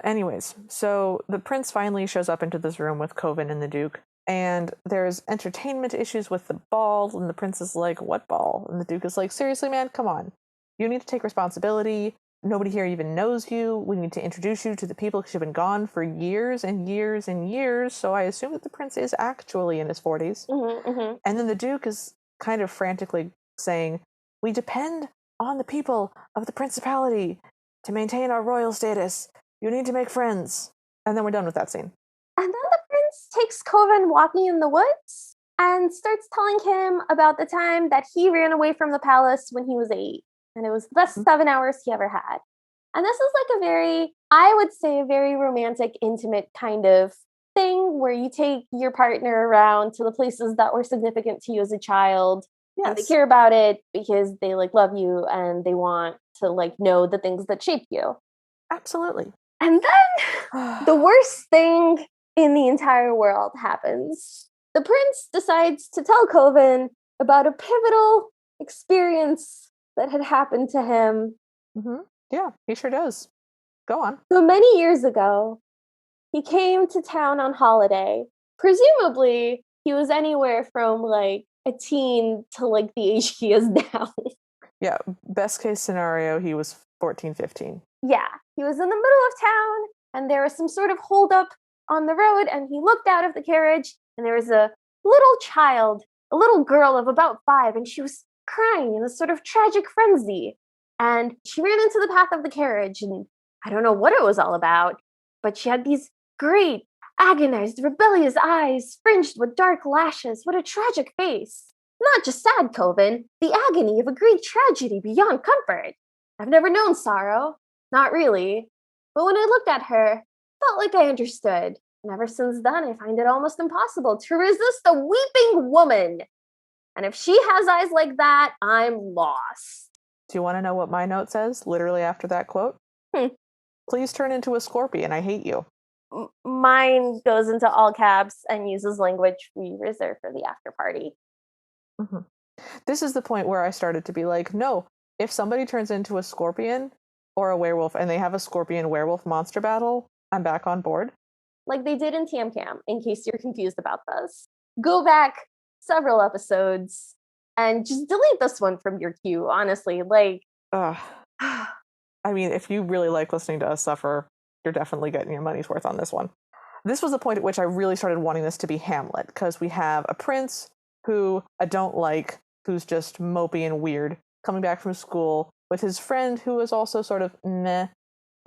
B: Anyways, so the prince finally shows up into this room with Coven and the Duke, And there's entertainment issues with the ball, and the prince is like, what ball? And the duke is like, seriously, man, come on. You need to take responsibility. Nobody here even knows you. We need to introduce you to the people because you've been gone for years and years and years. So I assume that the prince is actually in his 40s. And then the duke is kind of frantically saying, we depend on the people of the principality to maintain our royal status. You need to make friends. And then we're done with that scene.
A: And then the prince takes Coven walking in the woods and starts telling him about the time that he ran away from the palace when he was 8. And it was the best 7 hours he ever had. And this is like a very, I would say, a very romantic, intimate kind of thing where you take your partner around to the places that were significant to you as a child. Yes. And they care about it because they like love you and they want to like know the things that shape you.
B: Absolutely.
A: And then the worst thing in the entire world happens. The prince decides to tell Coven about a pivotal experience that had happened to him.
B: Yeah, he sure does. Go on.
A: So many years ago, he came to town on holiday. Presumably, he was anywhere from like a teen to like the age he is now.
B: Yeah, best case scenario, he was 14, 15.
A: Yeah, he was in the middle of town, and there was some sort of holdup on the road, and he looked out of the carriage, and there was a little child, a little girl of about 5, and she was crying in a sort of tragic frenzy. And she ran into the path of the carriage, and I don't know what it was all about, but she had these great, agonized, rebellious eyes, fringed with dark lashes. What a tragic face. Not just sad, Coven, the agony of a great tragedy beyond comfort. I've never known sorrow. Not really. But when I looked at her, I felt like I understood. And ever since then, I find it almost impossible to resist a weeping woman. And if she has eyes like that, I'm lost.
B: Do you want to know what my note says, literally after that quote? Please turn into a scorpion. I hate you.
A: Mine goes into all caps and uses language we reserve for the after party.
B: This is the point where I started to be like, no, if somebody turns into a scorpion or a werewolf and they have a scorpion werewolf monster battle, I'm back on board.
A: Like they did in Tam Cam, in case you're confused about this. Go back several episodes and just delete this one from your queue, honestly. Like,
B: I mean, if you really like listening to us suffer, you're definitely getting your money's worth on this one. This was the point at which I really started wanting this to be Hamlet, because we have a prince who I don't like, who's just mopey and weird, coming back from school with his friend who is also sort of meh.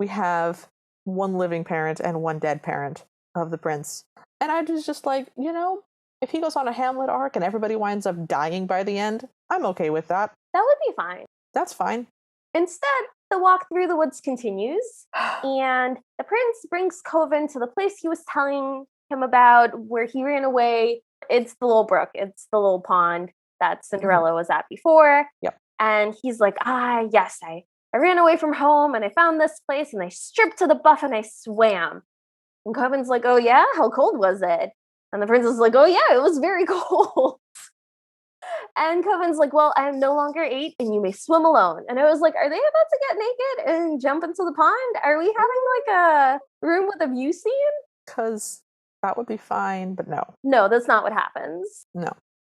B: We have one living parent and one dead parent of the prince. And I was just like, you know, if he goes on a Hamlet arc and everybody winds up dying by the end, I'm okay with that.
A: That would be fine.
B: That's fine.
A: Instead, the walk through the woods continues, and the prince brings Coven to the place he was telling him about where he ran away. It's the little brook. It's the little pond that Cinderella was at before.
B: Yep.
A: And he's like, yes, I ran away from home and I found this place and I stripped to the buff and I swam. And Coven's like, oh yeah? How cold was it? And the prince is like, oh yeah, it was very cold. And Coven's like, well, I am no longer 8 and you may swim alone. And I was like, are they about to get naked and jump into the pond? Are we having like a room with a view scene?
B: Because that would be fine, but no.
A: No, that's not what happens.
B: No.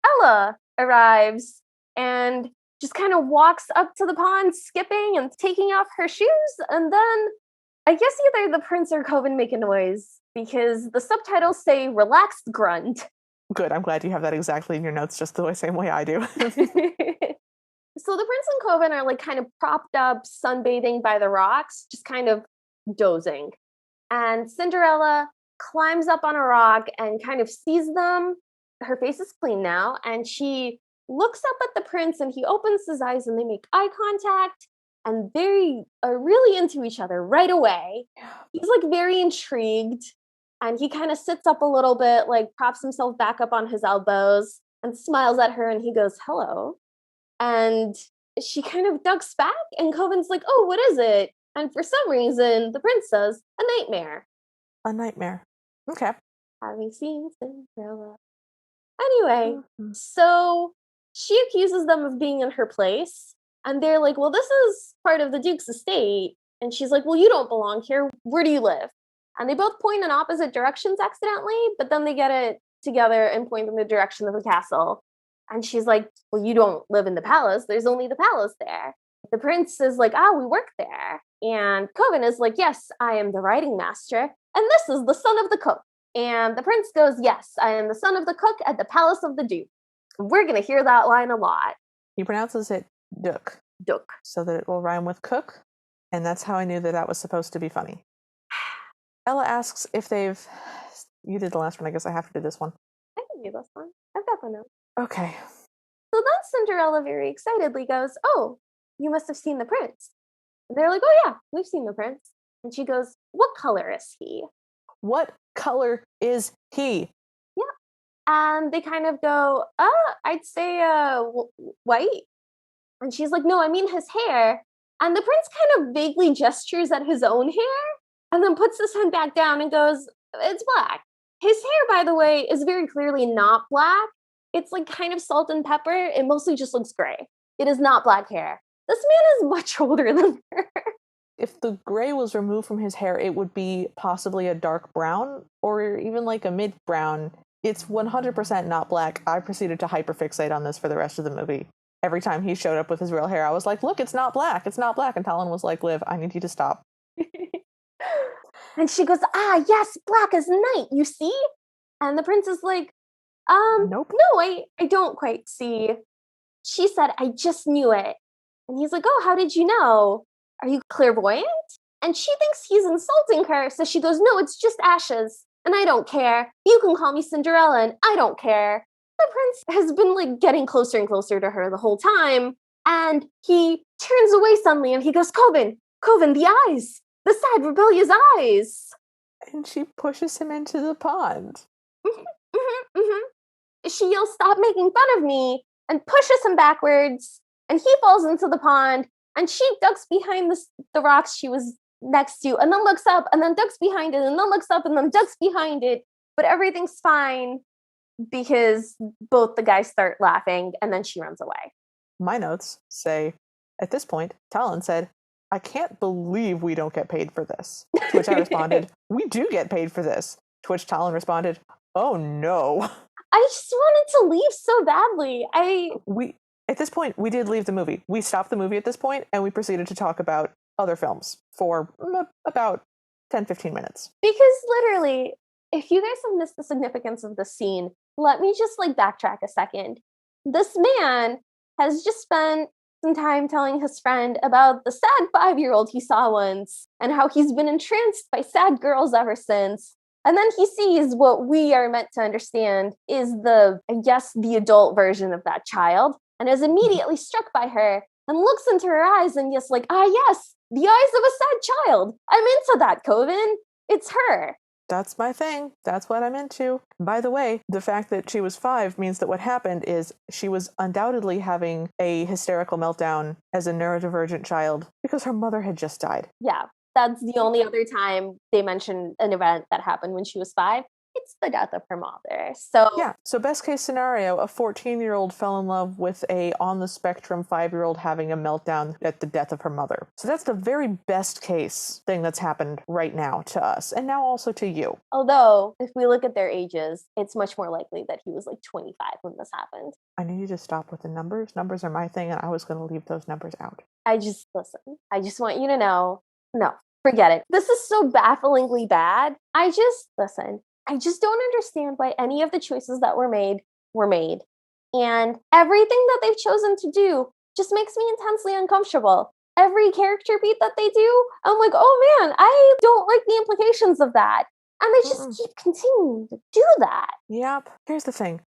A: Ella arrives and just kind of walks up to the pond, skipping and taking off her shoes. And then I guess either the prince or Coven make a noise because the subtitles say relaxed grunt.
B: Good, I'm glad you have that exactly in your notes just the same way I do.
A: So the prince and Coven are like kind of propped up, sunbathing by the rocks, just kind of dozing. And Cinderella climbs up on a rock and kind of sees them. Her face is clean now, and she looks up at the prince and he opens his eyes and they make eye contact and they are really into each other right away. He's like very intrigued. And he kind of sits up a little bit, like props himself back up on his elbows and smiles at her and he goes, hello. And she kind of ducks back and Coven's like, oh, what is it? And for some reason, the prince says, a nightmare.
B: A nightmare. Okay.
A: Having seen Cinderella. Anyway, so she accuses them of being in her place. And they're like, well, this is part of the Duke's estate. And she's like, well, you don't belong here. Where do you live? And they both point in opposite directions accidentally, but then they get it together and point in the direction of the castle. And she's like, well, you don't live in the palace. There's only the palace there. The prince is like, we work there. And Coven is like, yes, I am the writing master. And this is the son of the cook. And the prince goes, yes, I am the son of the cook at the palace of the duke. We're going to hear that line a lot.
B: He pronounces it Duke.
A: Duke.
B: So that it will rhyme with cook. And that's how I knew that was supposed to be funny. Ella asks if they've... You did the last one. I guess I have to do this one.
A: I can do this one. I've got the note.
B: Okay.
A: So then Cinderella very excitedly goes, oh, you must have seen the prince. And they're like, oh yeah, we've seen the prince. And she goes, what color is he?
B: What color is he?
A: Yeah. And they kind of go, I'd say white. And she's like, no, I mean his hair. And the prince kind of vaguely gestures at his own hair and then puts his hand back down and goes, it's black. His hair, by the way, is very clearly not black. It's like kind of salt and pepper. It mostly just looks gray. It is not black hair. This man is much older than her.
B: If the gray was removed from his hair, it would be possibly a dark brown or even like a mid brown. It's 100% not black. I proceeded to hyperfixate on this for the rest of the movie. Every time he showed up with his real hair, I was like, look, it's not black. It's not black. And Talon was like, Liv, I need you to stop.
A: And she goes, yes, black as night, you see? And the prince is like,
B: nope.
A: No, I don't quite see. She said, I just knew it. And he's like, oh, how did you know? Are you clairvoyant? And she thinks he's insulting her. So she goes, no, it's just ashes. And I don't care. You can call me Cinderella and I don't care. The prince has been like getting closer and closer to her the whole time. And he turns away suddenly and he goes, Coven, the eyes, the sad, rebellious eyes.
B: And she pushes him into the pond.
A: She yells, stop making fun of me, and pushes him backwards. And he falls into the pond. And she ducks behind the rocks she was next to, and then looks up, and then ducks behind it, and then looks up, and then ducks behind it. But everything's fine because both the guys start laughing, and then she runs away.
B: My notes say, at this point, Talon said, I can't believe we don't get paid for this. To which I responded, we do get paid for this. To which Talon responded, oh no.
A: I just wanted to leave so badly.
B: At this point, we did leave the movie. We stopped the movie at this point, and we proceeded to talk about other films for about 10-15 minutes.
A: Because literally, if you guys have missed the significance of the scene, let me just backtrack a second. This man has just spent some time telling his friend about the sad 5-year-old he saw once and how he's been entranced by sad girls ever since. And then he sees what we are meant to understand is the adult version of that child, and is immediately struck by her and looks into her eyes and yes, yes, the eyes of a sad child. I'm into that, Coven. It's her.
B: That's my thing. That's what I'm into. By the way, the fact that she was 5 means that what happened is she was undoubtedly having a hysterical meltdown as a neurodivergent child because her mother had just died.
A: Yeah, that's the only other time they mention an event that happened when she was 5. It's the death of her mother. So
B: yeah. So best case scenario, a 14-year-old fell in love with a on the spectrum 5-year-old having a meltdown at the death of her mother. So that's the very best case thing that's happened right now to us, and now also to you.
A: Although, if we look at their ages, it's much more likely that he was 25 when this happened.
B: I need you to stop with the numbers. Numbers are my thing, and I was going to leave those numbers out.
A: I just want you to know, no, forget it. This is so bafflingly bad. I just don't understand why any of the choices that were made. And everything that they've chosen to do just makes me intensely uncomfortable. Every character beat that they do, I'm like, oh man, I don't like the implications of that. And they just keep continuing to do that.
B: Yep. Here's the thing.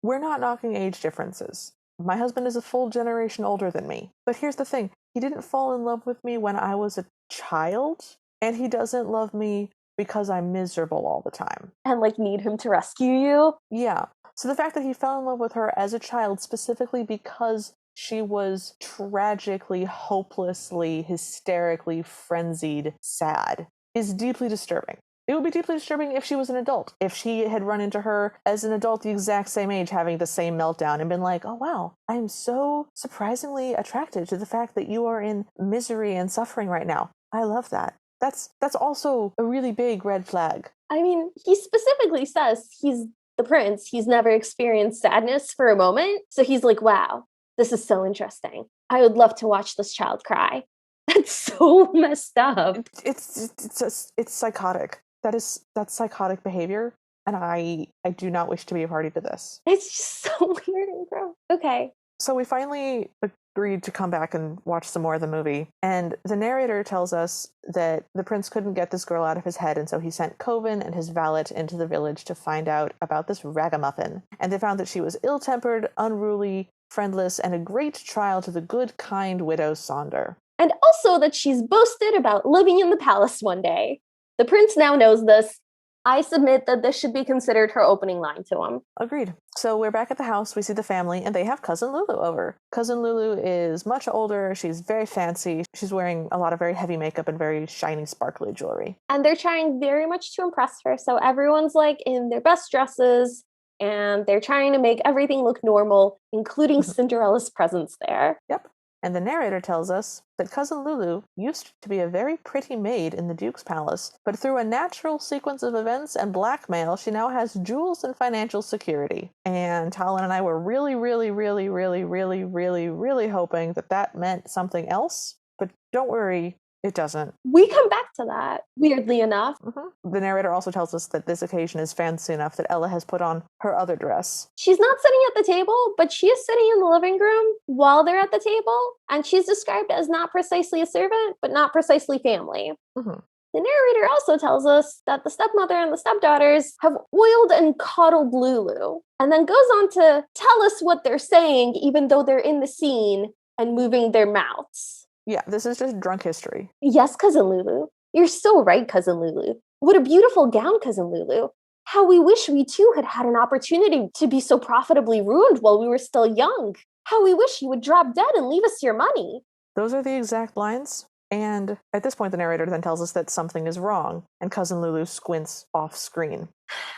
B: We're not knocking age differences. My husband is a full generation older than me. But here's the thing. He didn't fall in love with me when I was a child, and he doesn't love me because I'm miserable all the time.
A: And need him to rescue you?
B: Yeah. So the fact that he fell in love with her as a child specifically because she was tragically, hopelessly, hysterically, frenzied, sad is deeply disturbing. It would be deeply disturbing if she was an adult. If she had run into her as an adult the exact same age having the same meltdown and been like, oh wow, I am so surprisingly attracted to the fact that you are in misery and suffering right now. I love that. That's also a really big red flag.
A: I mean, he specifically says he's the prince, he's never experienced sadness for a moment. So he's like, wow, this is so interesting. I would love to watch this child cry. That's so messed up.
B: It's psychotic. That's psychotic behavior, and I do not wish to be a party to this.
A: It's just so weird and gross. Okay.
B: So we finally agreed to come back and watch some more of the movie, and the narrator tells us that the prince couldn't get this girl out of his head, and so he sent Coven and his valet into the village to find out about this ragamuffin. And they found that she was ill-tempered, unruly, friendless, and a great trial to the good, kind widow Sonder.
A: And also that she's boasted about living in the palace one day. The prince now knows this. I submit that this should be considered her opening line to him.
B: Agreed. So we're back at the house, we see the family, and they have Cousin Lulu over. Cousin Lulu is much older, she's very fancy, she's wearing a lot of very heavy makeup and very shiny, sparkly jewelry.
A: And they're trying very much to impress her, so everyone's like in their best dresses, and they're trying to make everything look normal, including Cinderella's presence there.
B: Yep. And the narrator tells us that Cousin Lulu used to be a very pretty maid in the Duke's palace, but through a natural sequence of events and blackmail, she now has jewels and financial security. And Talon and I were really, really, really, really, really, really, really hoping that that meant something else. But don't worry, it doesn't.
A: We come back to that, weirdly enough.
B: The narrator also tells us that this occasion is fancy enough that Ella has put on her other dress.
A: She's not sitting at the table, but she is sitting in the living room while they're at the table, and she's described as not precisely a servant, but not precisely family. The narrator also tells us that the stepmother and the stepdaughters have oiled and coddled Lulu, and then goes on to tell us what they're saying, even though they're in the scene and moving their mouths.
B: Yeah, this is just drunk history.
A: Yes, Cousin Lulu. You're so right, Cousin Lulu. What a beautiful gown, Cousin Lulu. How we wish we too had had an opportunity to be so profitably ruined while we were still young. How we wish you would drop dead and leave us your money.
B: Those are the exact lines. And at this point, the narrator then tells us that something is wrong, and Cousin Lulu squints off screen.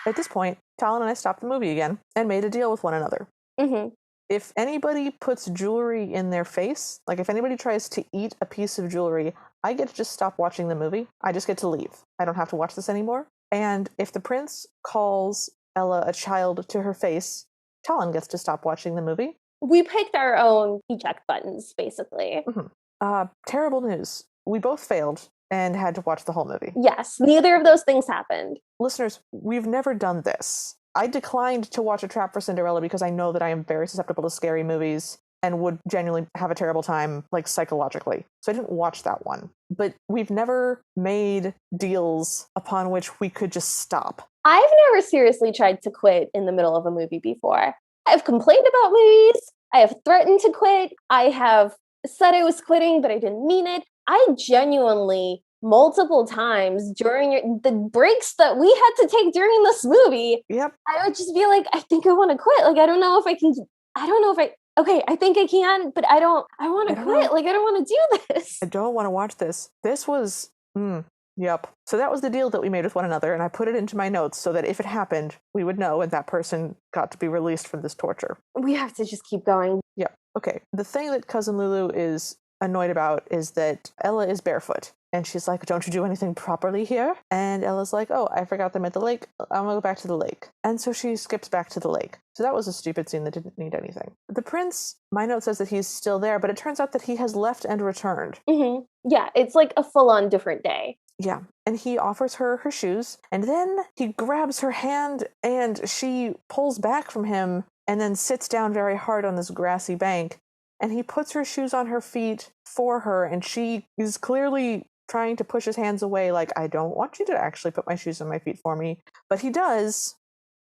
B: At this point, Talon and I stopped the movie again and made a deal with one another. If anybody puts jewelry in their face, like if anybody tries to eat a piece of jewelry, I get to just stop watching the movie. I just get to leave. I don't have to watch this anymore. And if the prince calls Ella a child to her face, Talon gets to stop watching the movie.
A: We picked our own eject buttons, basically.
B: Terrible news. We both failed and had to watch the whole movie.
A: Yes, neither of those things happened.
B: Listeners, we've never done this. I declined to watch A Trap for Cinderella because I know that I am very susceptible to scary movies and would genuinely have a terrible time, like, psychologically. So I didn't watch that one. But we've never made deals upon which we could just stop.
A: I've never seriously tried to quit in the middle of a movie before. I've complained about movies. I have threatened to quit. I have said I was quitting, but I didn't mean it. I genuinely, multiple times during the breaks that we had to take during this movie, I would just be like, I think I want to quit. Like, I don't know if I can, okay, I think I can, but I want to quit. Like, I don't want to do this.
B: I don't want to watch this. This was, yep. So that was the deal that we made with one another, and I put it into my notes so that if it happened, we would know and that person got to be released from this torture.
A: We have to just keep going.
B: Yep. Okay. The thing that Cousin Lulu is annoyed about is that Ella is barefoot. And she's like, don't you do anything properly here? And Ella's like, oh, I forgot them at the lake. I'm gonna go back to the lake. And so she skips back to the lake. So that was a stupid scene that didn't need anything. The prince, my note says that he's still there, but it turns out that he has left and returned.
A: Yeah, it's like a full-on different day.
B: Yeah, and he offers her her shoes, and then he grabs her hand, and she pulls back from him, and then sits down very hard on this grassy bank, and he puts her shoes on her feet for her, and she is clearly trying to push his hands away, like, I don't want you to actually put my shoes on my feet for me. But he does,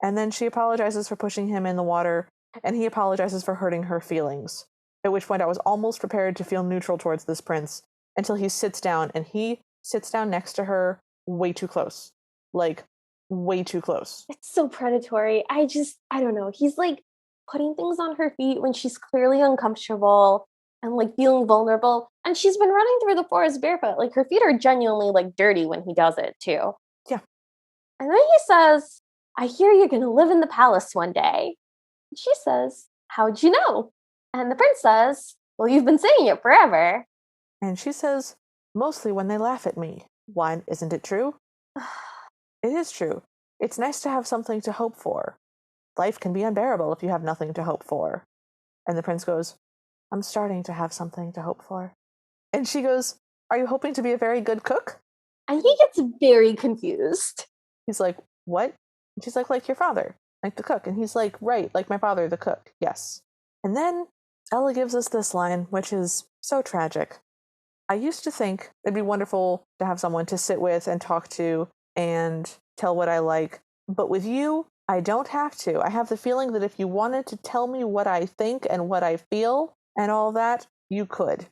B: and then she apologizes for pushing him in the water, and he apologizes for hurting her feelings. At which point I was almost prepared to feel neutral towards this prince, until he sits down, and he sits down next to her way too close. Like, way too close.
A: It's so predatory. I don't know. He's like putting things on her feet when she's clearly uncomfortable and like feeling vulnerable. And she's been running through the forest barefoot. Like, her feet are genuinely like dirty when he does it too.
B: Yeah.
A: And then he says, I hear you're going to live in the palace one day. And she says, how'd you know? And the prince says, well, you've been saying it forever.
B: And she says, mostly when they laugh at me. Why, isn't it true? It is true. It's nice to have something to hope for. life can be unbearable if you have nothing to hope for. And the prince goes, I'm starting to have something to hope for. And she goes, are you hoping to be a very good cook?
A: And he gets very confused.
B: He's like, what? And she's like your father, like the cook. And he's like, right, like my father, the cook. Yes. And then Ella gives us this line, which is so tragic. I used to think it'd be wonderful to have someone to sit with and talk to and tell what I like. But with you, I don't have to. I have the feeling that if you wanted to tell me what I think and what I feel and all that, you could.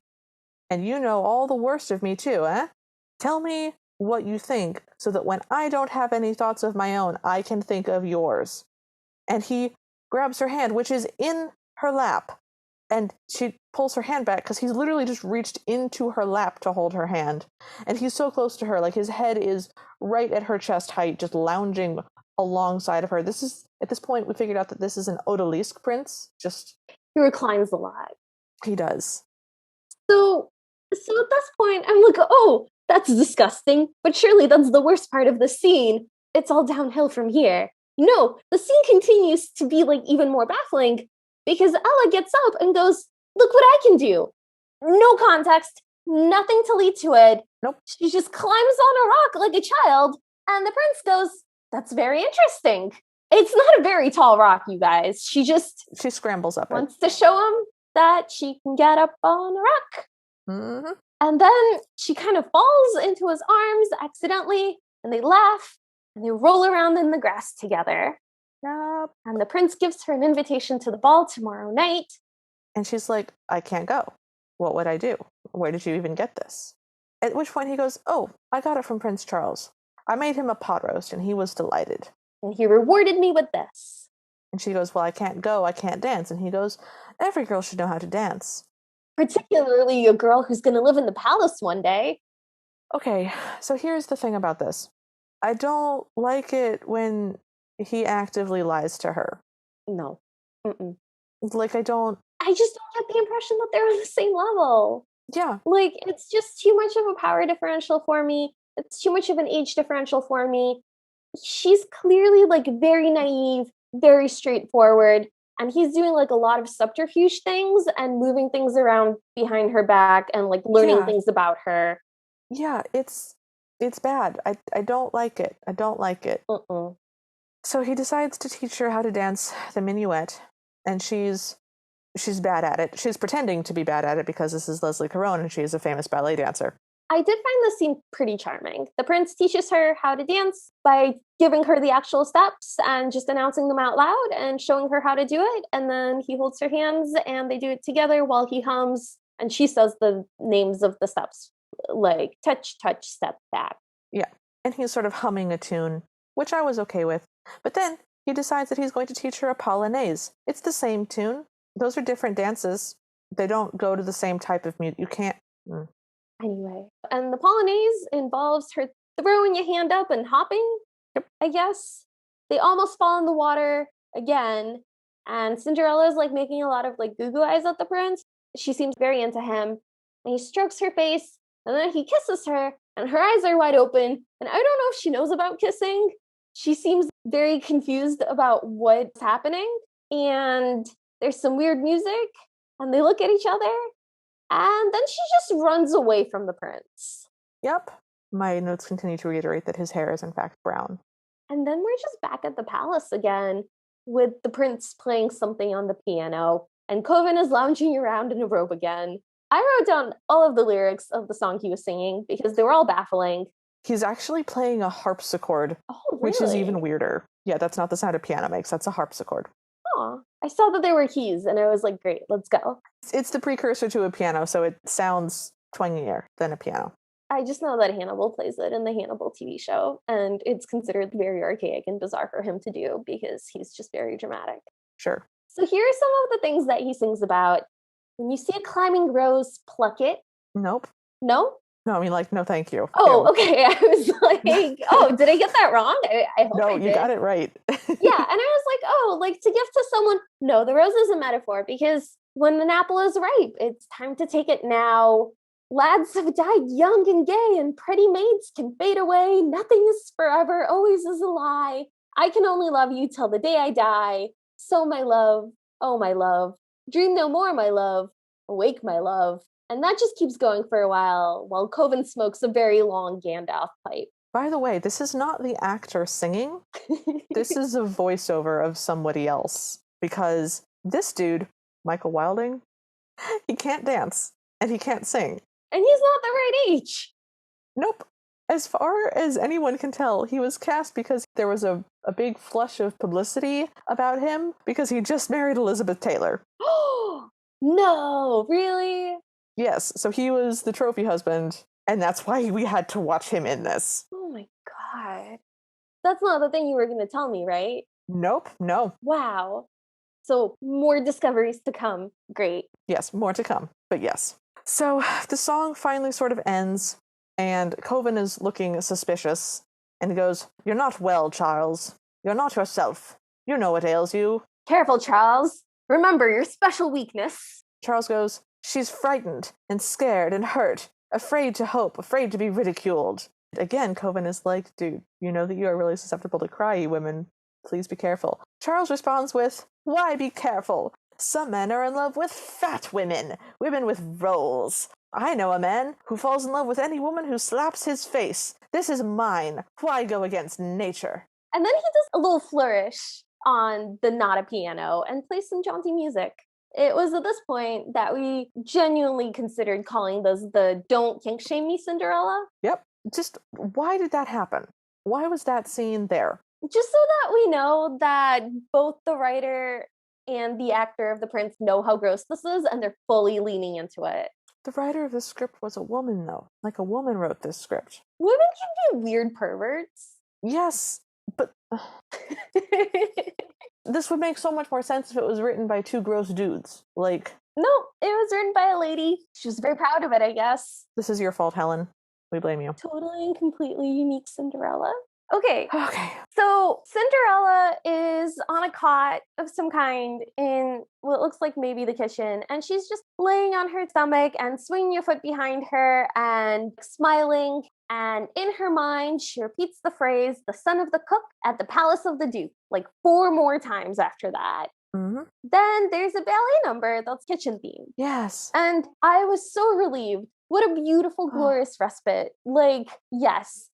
B: And you know all the worst of me too, eh? Tell me what you think so that when I don't have any thoughts of my own, I can think of yours. And he grabs her hand, which is in her lap. And she pulls her hand back because he's literally just reached into her lap to hold her hand. And he's so close to her, like his head is right at her chest height, just lounging alongside of her. This is, at this point, we figured out that this is an odalisque prince. Just
A: He reclines a lot.
B: He does.
A: So at this point, I'm like, oh, that's disgusting. But surely that's the worst part of the scene. It's all downhill from here. No, the scene continues to be like even more baffling because Ella gets up and goes, look what I can do. No context, nothing to lead to it.
B: Nope.
A: She just climbs on a rock like a child. And the prince goes, that's very interesting. It's not a very tall rock, you guys. She
B: scrambles up
A: wants to show him that she can get up on a rock.
B: Mm-hmm.
A: And then she kind of falls into his arms accidentally, and they laugh, and they roll around in the grass together.
B: Yep.
A: And the prince gives her an invitation to the ball tomorrow night.
B: And she's like, I can't go. What would I do? Where did you even get this? At which point he goes, oh, I got it from Prince Charles. I made him a pot roast, and he was delighted.
A: And he rewarded me with this.
B: And she goes, well, I can't go. I can't dance. And he goes, every girl should know how to dance.
A: Particularly a girl who's going to live in the palace one day.
B: Okay, so here's the thing about this. I don't like it when he actively lies to her.
A: No. Mm-mm.
B: Like, I just don't
A: get the impression that they're on the same level.
B: Yeah.
A: Like, it's just too much of a power differential for me. It's too much of an age differential for me. She's clearly, like, very naive, very straightforward. And he's doing, like, a lot of subterfuge things and moving things around behind her back and, like, learning things about her.
B: Yeah, it's bad. I don't like it. I don't like it.
A: Uh-uh.
B: So he decides to teach her how to dance the minuet, and she's bad at it. She's pretending to be bad at it because this is Leslie Caron and she is a famous ballet dancer.
A: I did find this scene pretty charming. The prince teaches her how to dance by giving her the actual steps and just announcing them out loud and showing her how to do it. And then he holds her hands and they do it together while he hums. And she says the names of the steps, like touch, touch, step, back.
B: Yeah. And he's sort of humming a tune, which I was okay with. But then he decides that he's going to teach her a polonaise. It's the same tune. Those are different dances. They don't go to the same type of music. You can't.
A: Anyway, and the polonaise involves her throwing your hand up and hopping, I guess. They almost fall in the water again, and Cinderella's like making a lot of like goo-goo eyes at the prince. She seems very into him, and he strokes her face, and then he kisses her, and her eyes are wide open, and I don't know if she knows about kissing. She seems very confused about what's happening, and there's some weird music, and they look at each other. And then she just runs away from the prince.
B: Yep. My notes continue to reiterate that his hair is in fact brown.
A: And then we're just back at the palace again with the prince playing something on the piano. And Coven is lounging around in a robe again. I wrote down all of the lyrics of the song he was singing because they were all baffling.
B: He's actually playing a harpsichord, which is even weirder. Yeah, that's not the sound a piano makes. That's a harpsichord.
A: Oh, I saw that there were keys and I was like, great, let's go.
B: It's the precursor to a piano, so it sounds twangier than a piano.
A: I just know that Hannibal plays it in the Hannibal TV show, and it's considered very archaic and bizarre for him to do because he's just very dramatic.
B: Sure.
A: So here are some of the things that he sings about. When you see a climbing rose, pluck it.
B: Nope.
A: No?
B: No, I mean, like, no, thank you.
A: Oh, okay. I was like, oh, did I get that wrong? I hope
B: no,
A: I did.
B: You got it right.
A: Yeah, and I was like, oh, like to give to someone. No, the rose is a metaphor because when an apple is ripe, it's time to take it now. Lads have died young and gay, and pretty maids can fade away. Nothing is forever, always is a lie. I can only love you till the day I die. So, my love, oh, my love, dream no more, my love, awake, my love. And that just keeps going for a while Coven smokes a very long Gandalf pipe.
B: By the way, this is not the actor singing. This is a voiceover of somebody else. Because this dude, Michael Wilding, he can't dance and he can't sing.
A: And he's not the right age.
B: Nope. As far as anyone can tell, he was cast because there was a big flush of publicity about him because he just married Elizabeth Taylor.
A: Oh, no, really?
B: Yes, so he was the trophy husband, and that's why we had to watch him in this.
A: Oh my God. That's not the thing you were going to tell me, right?
B: Nope, no.
A: Wow. So more discoveries to come. Great.
B: Yes, more to come, but yes. So the song finally sort of ends, and Coven is looking suspicious, and he goes, "You're not well, Charles. You're not yourself. You know what ails you."
A: Careful, Charles. Remember your special weakness.
B: Charles goes, "She's frightened and scared and hurt, afraid to hope, afraid to be ridiculed." Again, Coven is like, "Dude, you know that you are really susceptible to cry, you women. Please be careful." Charles responds with, "Why be careful? Some men are in love with fat women, women with rolls. I know a man who falls in love with any woman who slaps his face. This is mine. Why go against nature?"
A: And then he does a little flourish on the not a piano and plays some jaunty music. It was at this point that we genuinely considered calling this the Don't Kink Shame Me Cinderella.
B: Yep. Just, why did that happen? Why was that scene there?
A: Just so that we know that both the writer and the actor of the prince know how gross this is, and they're fully leaning into it.
B: The writer of the script was a woman, though. Like, a woman wrote this script.
A: Women can be weird perverts.
B: Yes, but this would make so much more sense if it was written by two gross dudes. Like,
A: No, it was written by a lady. She was very proud of it, I guess.
B: this is your fault, Helen. We blame you.
A: Totally and completely unique Cinderella. Okay.
B: Okay.
A: So Cinderella is on a cot of some kind in what looks like maybe the kitchen, and she's just laying on her stomach and swinging your foot behind her and smiling. And in her mind, she repeats the phrase, "the son of the cook at the palace of the duke," like 4 more times after that.
B: Mm-hmm.
A: Then there's a ballet number that's kitchen themed.
B: Yes.
A: And I was so relieved. What a beautiful, glorious respite. Like, yes,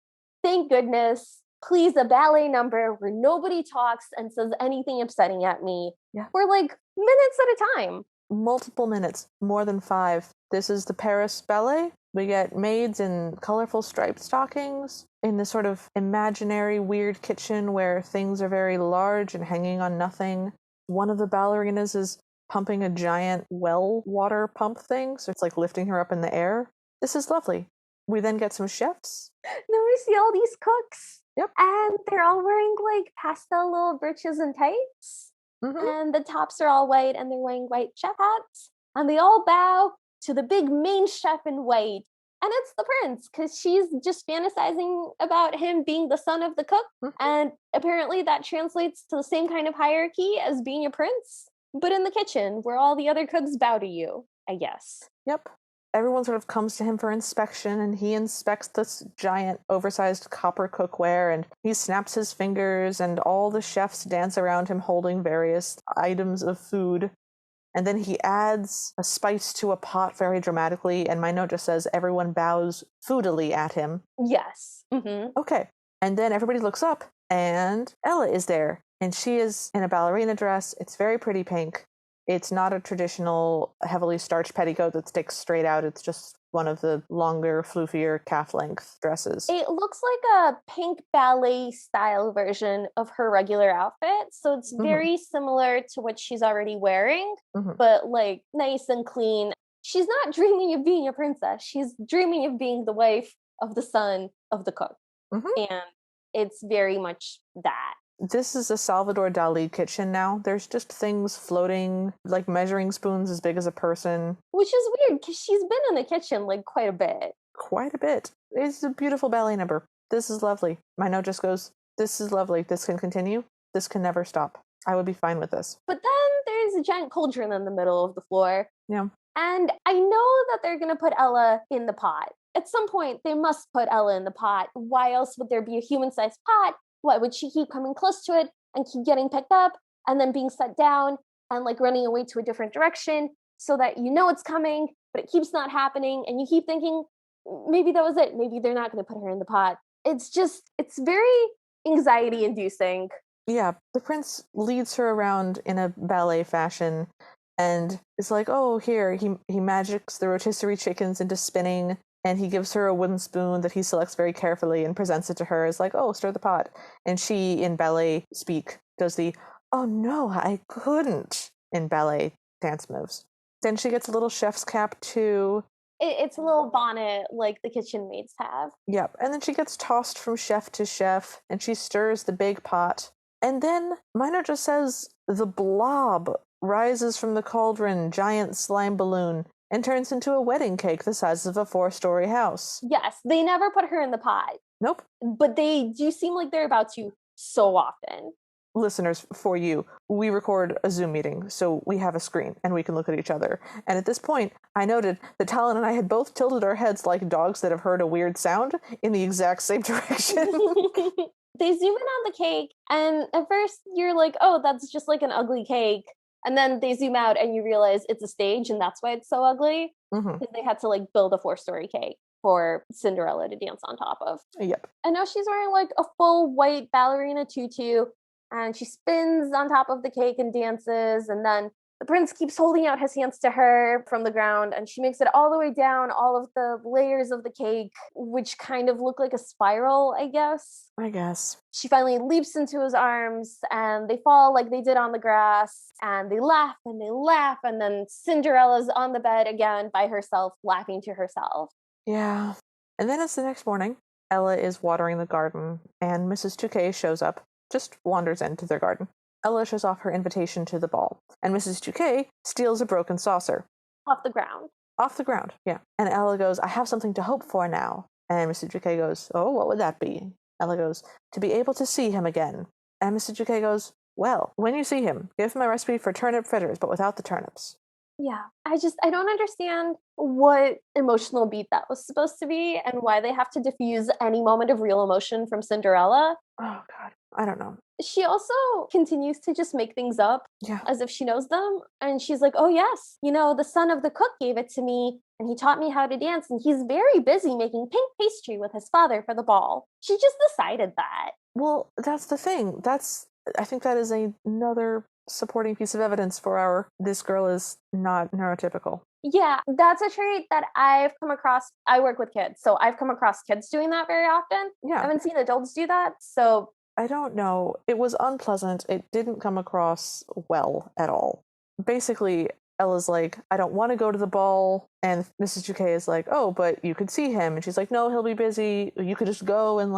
A: thank goodness. Please, a ballet number where nobody talks and says anything upsetting at me for like minutes at a time.
B: Multiple minutes, more than 5. This is the Paris Ballet. We get maids in colorful striped stockings in this sort of imaginary weird kitchen where things are very large and hanging on nothing. One of the ballerinas is pumping a giant well water pump thing, so it's like lifting her up in the air. This is lovely. We then get some chefs.
A: Then we see all these cooks.
B: Yep.
A: And they're all wearing like pastel little breeches and tights.
B: Mm-hmm.
A: And the tops are all white and they're wearing white chef hats. And they all bow to the big main chef in white. And it's the prince, because she's just fantasizing about him being the son of the cook.
B: Mm-hmm.
A: And apparently that translates to the same kind of hierarchy as being a prince, but in the kitchen where all the other cooks bow to you, I guess.
B: Yep. Everyone sort of comes to him for inspection, and he inspects this giant, oversized copper cookware, and he snaps his fingers, and all the chefs dance around him holding various items of food. And then he adds a spice to a pot very dramatically, and my note just says, "Everyone bows foodily at him."
A: Yes. Mm-hmm.
B: Okay. And then everybody looks up, and Ella is there, and she is in a ballerina dress. It's very pretty pink. It's not a traditional heavily starched petticoat that sticks straight out. It's just one of the longer, floofier calf-length dresses.
A: It looks like a pink ballet style version of her regular outfit. So it's very similar to what she's already wearing, but like nice and clean. She's not dreaming of being a princess. She's dreaming of being the wife of the son of the cook. And it's very much that.
B: This is a Salvador Dali kitchen now. There's just things floating, like measuring spoons as big as a person.
A: Which is weird, because she's been in the kitchen, like, quite a bit.
B: Quite a bit. It's a beautiful ballet number. This is lovely. My note just goes, "This is lovely. This can continue. This can never stop. I would be fine with this."
A: But then there's a giant cauldron in the middle of the floor.
B: Yeah.
A: And I know that they're going to put Ella in the pot. At some point, they must put Ella in the pot. Why else would there be a human-sized pot why would she keep coming close to it and keep getting picked up and then being set down and like running away to a different direction so that you know it's coming, but it keeps not happening. And you keep thinking, maybe that was it. Maybe they're not going to put her in the pot. It's very anxiety inducing.
B: Yeah, the prince leads her around in a ballet fashion and is like, oh, here, he magics the rotisserie chickens into spinning, and he gives her a wooden spoon that he selects very carefully and presents it to her as like, oh, stir the pot. And she, in ballet speak, does the, oh no, I couldn't, in ballet dance moves. Then she gets a little chef's cap too.
A: It's a little bonnet like the kitchen maids have.
B: Yep, and then she gets tossed from chef to chef, and she stirs the big pot. And then Minor just says, the blob rises from the cauldron, giant slime balloon, and turns into a wedding cake the size of a 4-story house.
A: Yes, they never put her in the pot.
B: Nope.
A: But they do seem like they're about to so often.
B: Listeners, for you, we record a Zoom meeting, so we have a screen and we can look at each other. And at this point, I noted that Talon and I had both tilted our heads like dogs that have heard a weird sound in the exact same direction.
A: They zoom in on the cake, and at first you're like, oh, that's just like an ugly cake. And then they zoom out and you realize it's a stage and that's why it's so ugly. Because they had to like build a 4-story cake for Cinderella to dance on top of.
B: Yep.
A: And now she's wearing like a full white ballerina tutu, and she spins on top of the cake and dances, and then the prince keeps holding out his hands to her from the ground, and she makes it all the way down all of the layers of the cake, which kind of look like a spiral, I guess. She finally leaps into his arms, and they fall like they did on the grass, and they laugh, and then Cinderella's on the bed again by herself, laughing to herself.
B: Yeah. And then it's the next morning. Ella is watering the garden, and Mrs. Touquet shows up, just wanders into their garden. Ella shows off her invitation to the ball, and Mrs. Touquet steals a broken saucer.
A: Off the ground.
B: Off the ground, yeah. And Ella goes, I have something to hope for now. And Mrs. Touquet goes, oh, what would that be? Ella goes, to be able to see him again. And Mrs. Touquet goes, well, when you see him, give him a recipe for turnip fritters, but without the turnips.
A: Yeah, I don't understand what emotional beat that was supposed to be and why they have to diffuse any moment of real emotion from Cinderella.
B: Oh, God. I don't know.
A: She also continues to just make things up as if she knows them. And she's like, oh, yes, the son of the cook gave it to me and he taught me how to dance. And he's very busy making pink pastry with his father for the ball. She just decided that.
B: Well, that's the thing. I think that is another supporting piece of evidence for this girl is not neurotypical.
A: Yeah, that's a trait that I've come across. I work with kids, so I've come across kids doing that very often.
B: Yeah.
A: I haven't seen adults do that, so...
B: I don't know. It was unpleasant. It didn't come across well at all. Basically, Ella's like, I don't want to go to the ball, and Mrs. Touquet is like, oh, but you could see him. And she's like, no, he'll be busy. You could just go and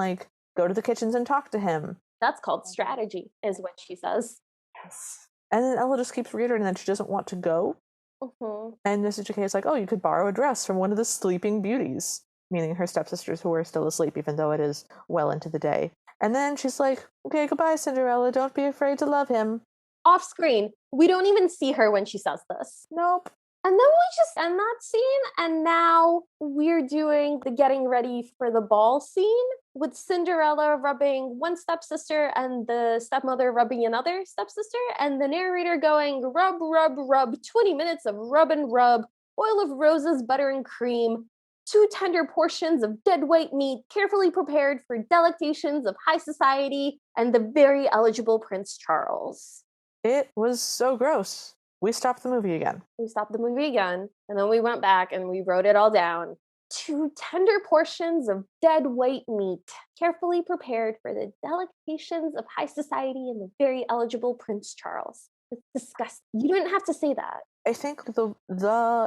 B: go to the kitchens and talk to him.
A: That's called strategy, is what she says.
B: Yes. And then Ella just keeps reiterating that she doesn't want to go.
A: Mm-hmm.
B: And Mrs. Touquet is like, oh, you could borrow a dress from one of the sleeping beauties, meaning her stepsisters who are still asleep, even though it is well into the day. And then she's like, okay, goodbye, Cinderella. Don't be afraid to love him.
A: Off screen. We don't even see her when she says this.
B: Nope.
A: And then we just end that scene, and now we're doing the getting ready for the ball scene with Cinderella rubbing one stepsister and the stepmother rubbing another stepsister, and the narrator going, rub, rub, rub, 20 minutes of rub and rub, oil of roses, butter and cream, 2 tender portions of dead white meat, carefully prepared for delectations of high society and the very eligible Prince Charles.
B: It was so gross. We stopped the movie again.
A: And then we went back and we wrote it all down. 2 tender portions of dead white meat, carefully prepared for the delectations of high society and the very eligible Prince Charles. It's disgusting. You didn't have to say that.
B: I think the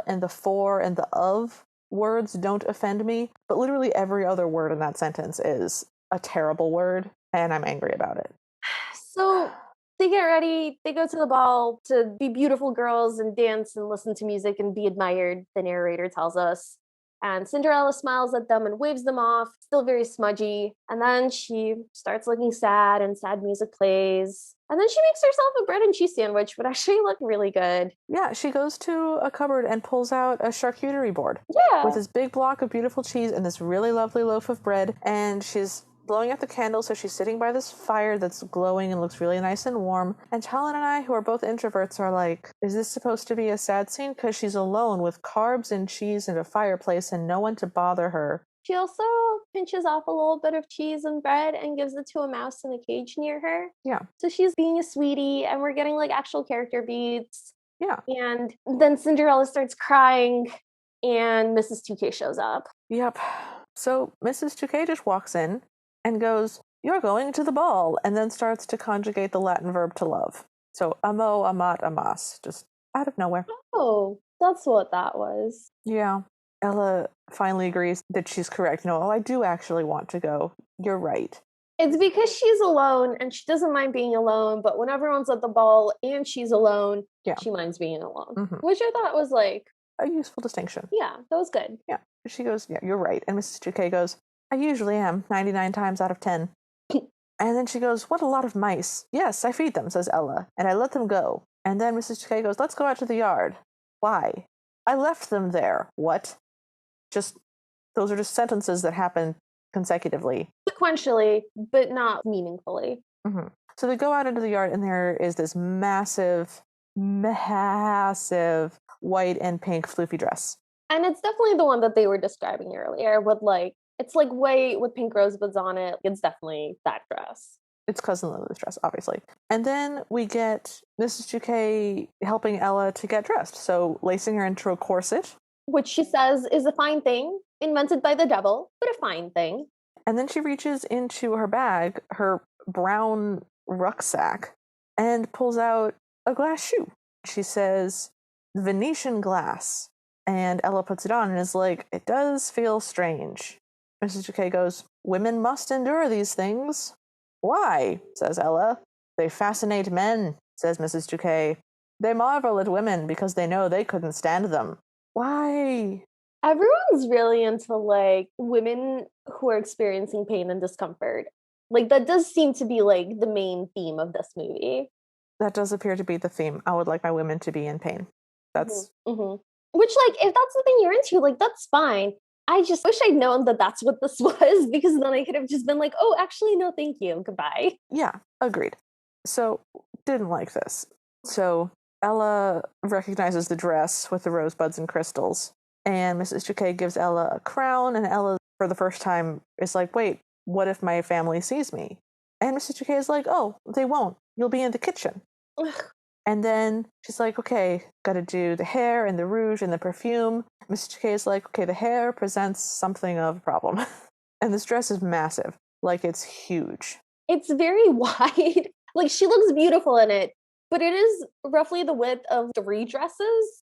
B: and the for and the of words don't offend me, but literally every other word in that sentence is a terrible word, and I'm angry about it.
A: So... they get ready, they go to the ball to be beautiful girls and dance and listen to music and be admired, the narrator tells us. And Cinderella smiles at them and waves them off, still very smudgy. And then she starts looking sad and sad music plays. And then she makes herself a bread and cheese sandwich, but actually looked really good.
B: Yeah, she goes to a cupboard and pulls out a charcuterie board.
A: Yeah.
B: With this big block of beautiful cheese and this really lovely loaf of bread. And she's blowing out the candle, so she's sitting by this fire that's glowing and looks really nice and warm. And Talon and I, who are both introverts, are like, is this supposed to be a sad scene? Because she's alone with carbs and cheese and a fireplace and no one to bother her.
A: She also pinches off a little bit of cheese and bread and gives it to a mouse in a cage near her.
B: Yeah.
A: So she's being a sweetie, and we're getting like actual character beats.
B: Yeah.
A: And then Cinderella starts crying, and Mrs. 2K shows up.
B: Yep. So Mrs. 2K just walks in and goes, "You're going to the ball," and then starts to conjugate the Latin verb to love. So amo, amat, amas, just out of nowhere.
A: Oh, that's what that was.
B: Yeah. Ella finally agrees that she's correct. No, I do actually want to go. You're right.
A: It's because she's alone and she doesn't mind being alone, but when everyone's at the ball and she's alone, she minds being alone. Which I thought was like
B: a useful distinction.
A: Yeah, that was good.
B: Yeah. She goes, "Yeah, you're right." And Mrs. 2K goes, "I usually am, 99 times out of 10. And then she goes, "What a lot of mice." "Yes, I feed them," says Ella, "and I let them go." And then Mrs. 2K goes, "Let's go out to the yard." "Why?" "I left them there." "What?" Just, those are just sentences that happen consecutively.
A: Sequentially, but not meaningfully.
B: So they go out into the yard, and there is this massive white and pink floofy dress.
A: And it's definitely the one that they were describing earlier with like, it's like white with pink rosebuds on it. It's definitely that dress.
B: It's Cousin Lily's dress, obviously. And then we get Mrs. 2K helping Ella to get dressed. So lacing her into a corset.
A: Which she says is a fine thing, invented by the devil, but a fine thing.
B: And then she reaches into her bag, her brown rucksack, and pulls out a glass shoe. She says, "Venetian glass." And Ella puts it on and is like, "It does feel strange." Mrs. 2K goes, "Women must endure these things." "Why?" says Ella. "They fascinate men," says Mrs. 2K. "They marvel at women because they know they couldn't stand them." Why?
A: Everyone's really into like women who are experiencing pain and discomfort. Like that does seem to be like the main theme of this movie.
B: That does appear to be the theme. I would like my women to be in pain. That's
A: which, like, if that's the thing you're into, like, that's fine. I just wish I'd known that that's what this was, because then I could have just been like, oh, actually, no, thank you. Goodbye.
B: Yeah, agreed. So, didn't like this. So, Ella recognizes the dress with the rosebuds and crystals, and Mrs. 2K gives Ella a crown, and Ella, for the first time, is like, "Wait, what if my family sees me?" And Mrs. 2K is like, "Oh, they won't. You'll be in the kitchen." And then she's like, "Okay, gotta do the hair and the rouge and the perfume." Mrs. 2K is like, "Okay, the hair presents something of a problem." And this dress is massive. Like, it's huge.
A: It's very wide. Like, she looks beautiful in it, but it is roughly the width of 3 dresses.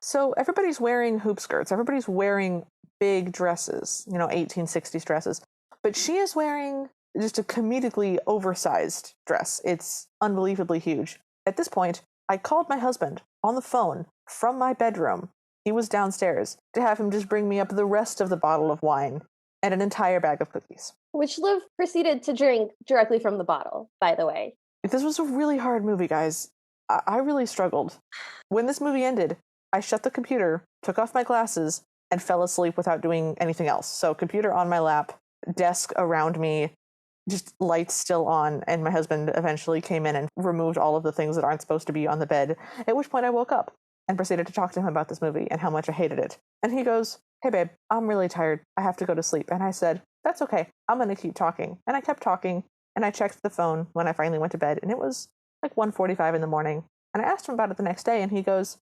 B: So everybody's wearing hoop skirts. Everybody's wearing big dresses, 1860s dresses. But she is wearing just a comedically oversized dress. It's unbelievably huge. At this point, I called my husband on the phone from my bedroom. He was downstairs to have him just bring me up the rest of the bottle of wine and an entire bag of cookies.
A: Which Liv proceeded to drink directly from the bottle, by the way.
B: This was a really hard movie, guys. I really struggled. When this movie ended, I shut the computer, took off my glasses, and fell asleep without doing anything else. So computer on my lap, desk around me, just lights still on, and my husband eventually came in and removed all of the things that aren't supposed to be on the bed, at which point I woke up and proceeded to talk to him about this movie and how much I hated it. And he goes, "Hey babe, I'm really tired. I have to go to sleep." And I said, "That's okay. I'm going to keep talking." And I kept talking, and I checked the phone when I finally went to bed, and it was like 1:45 in the morning. And I asked him about it the next day, and he goes,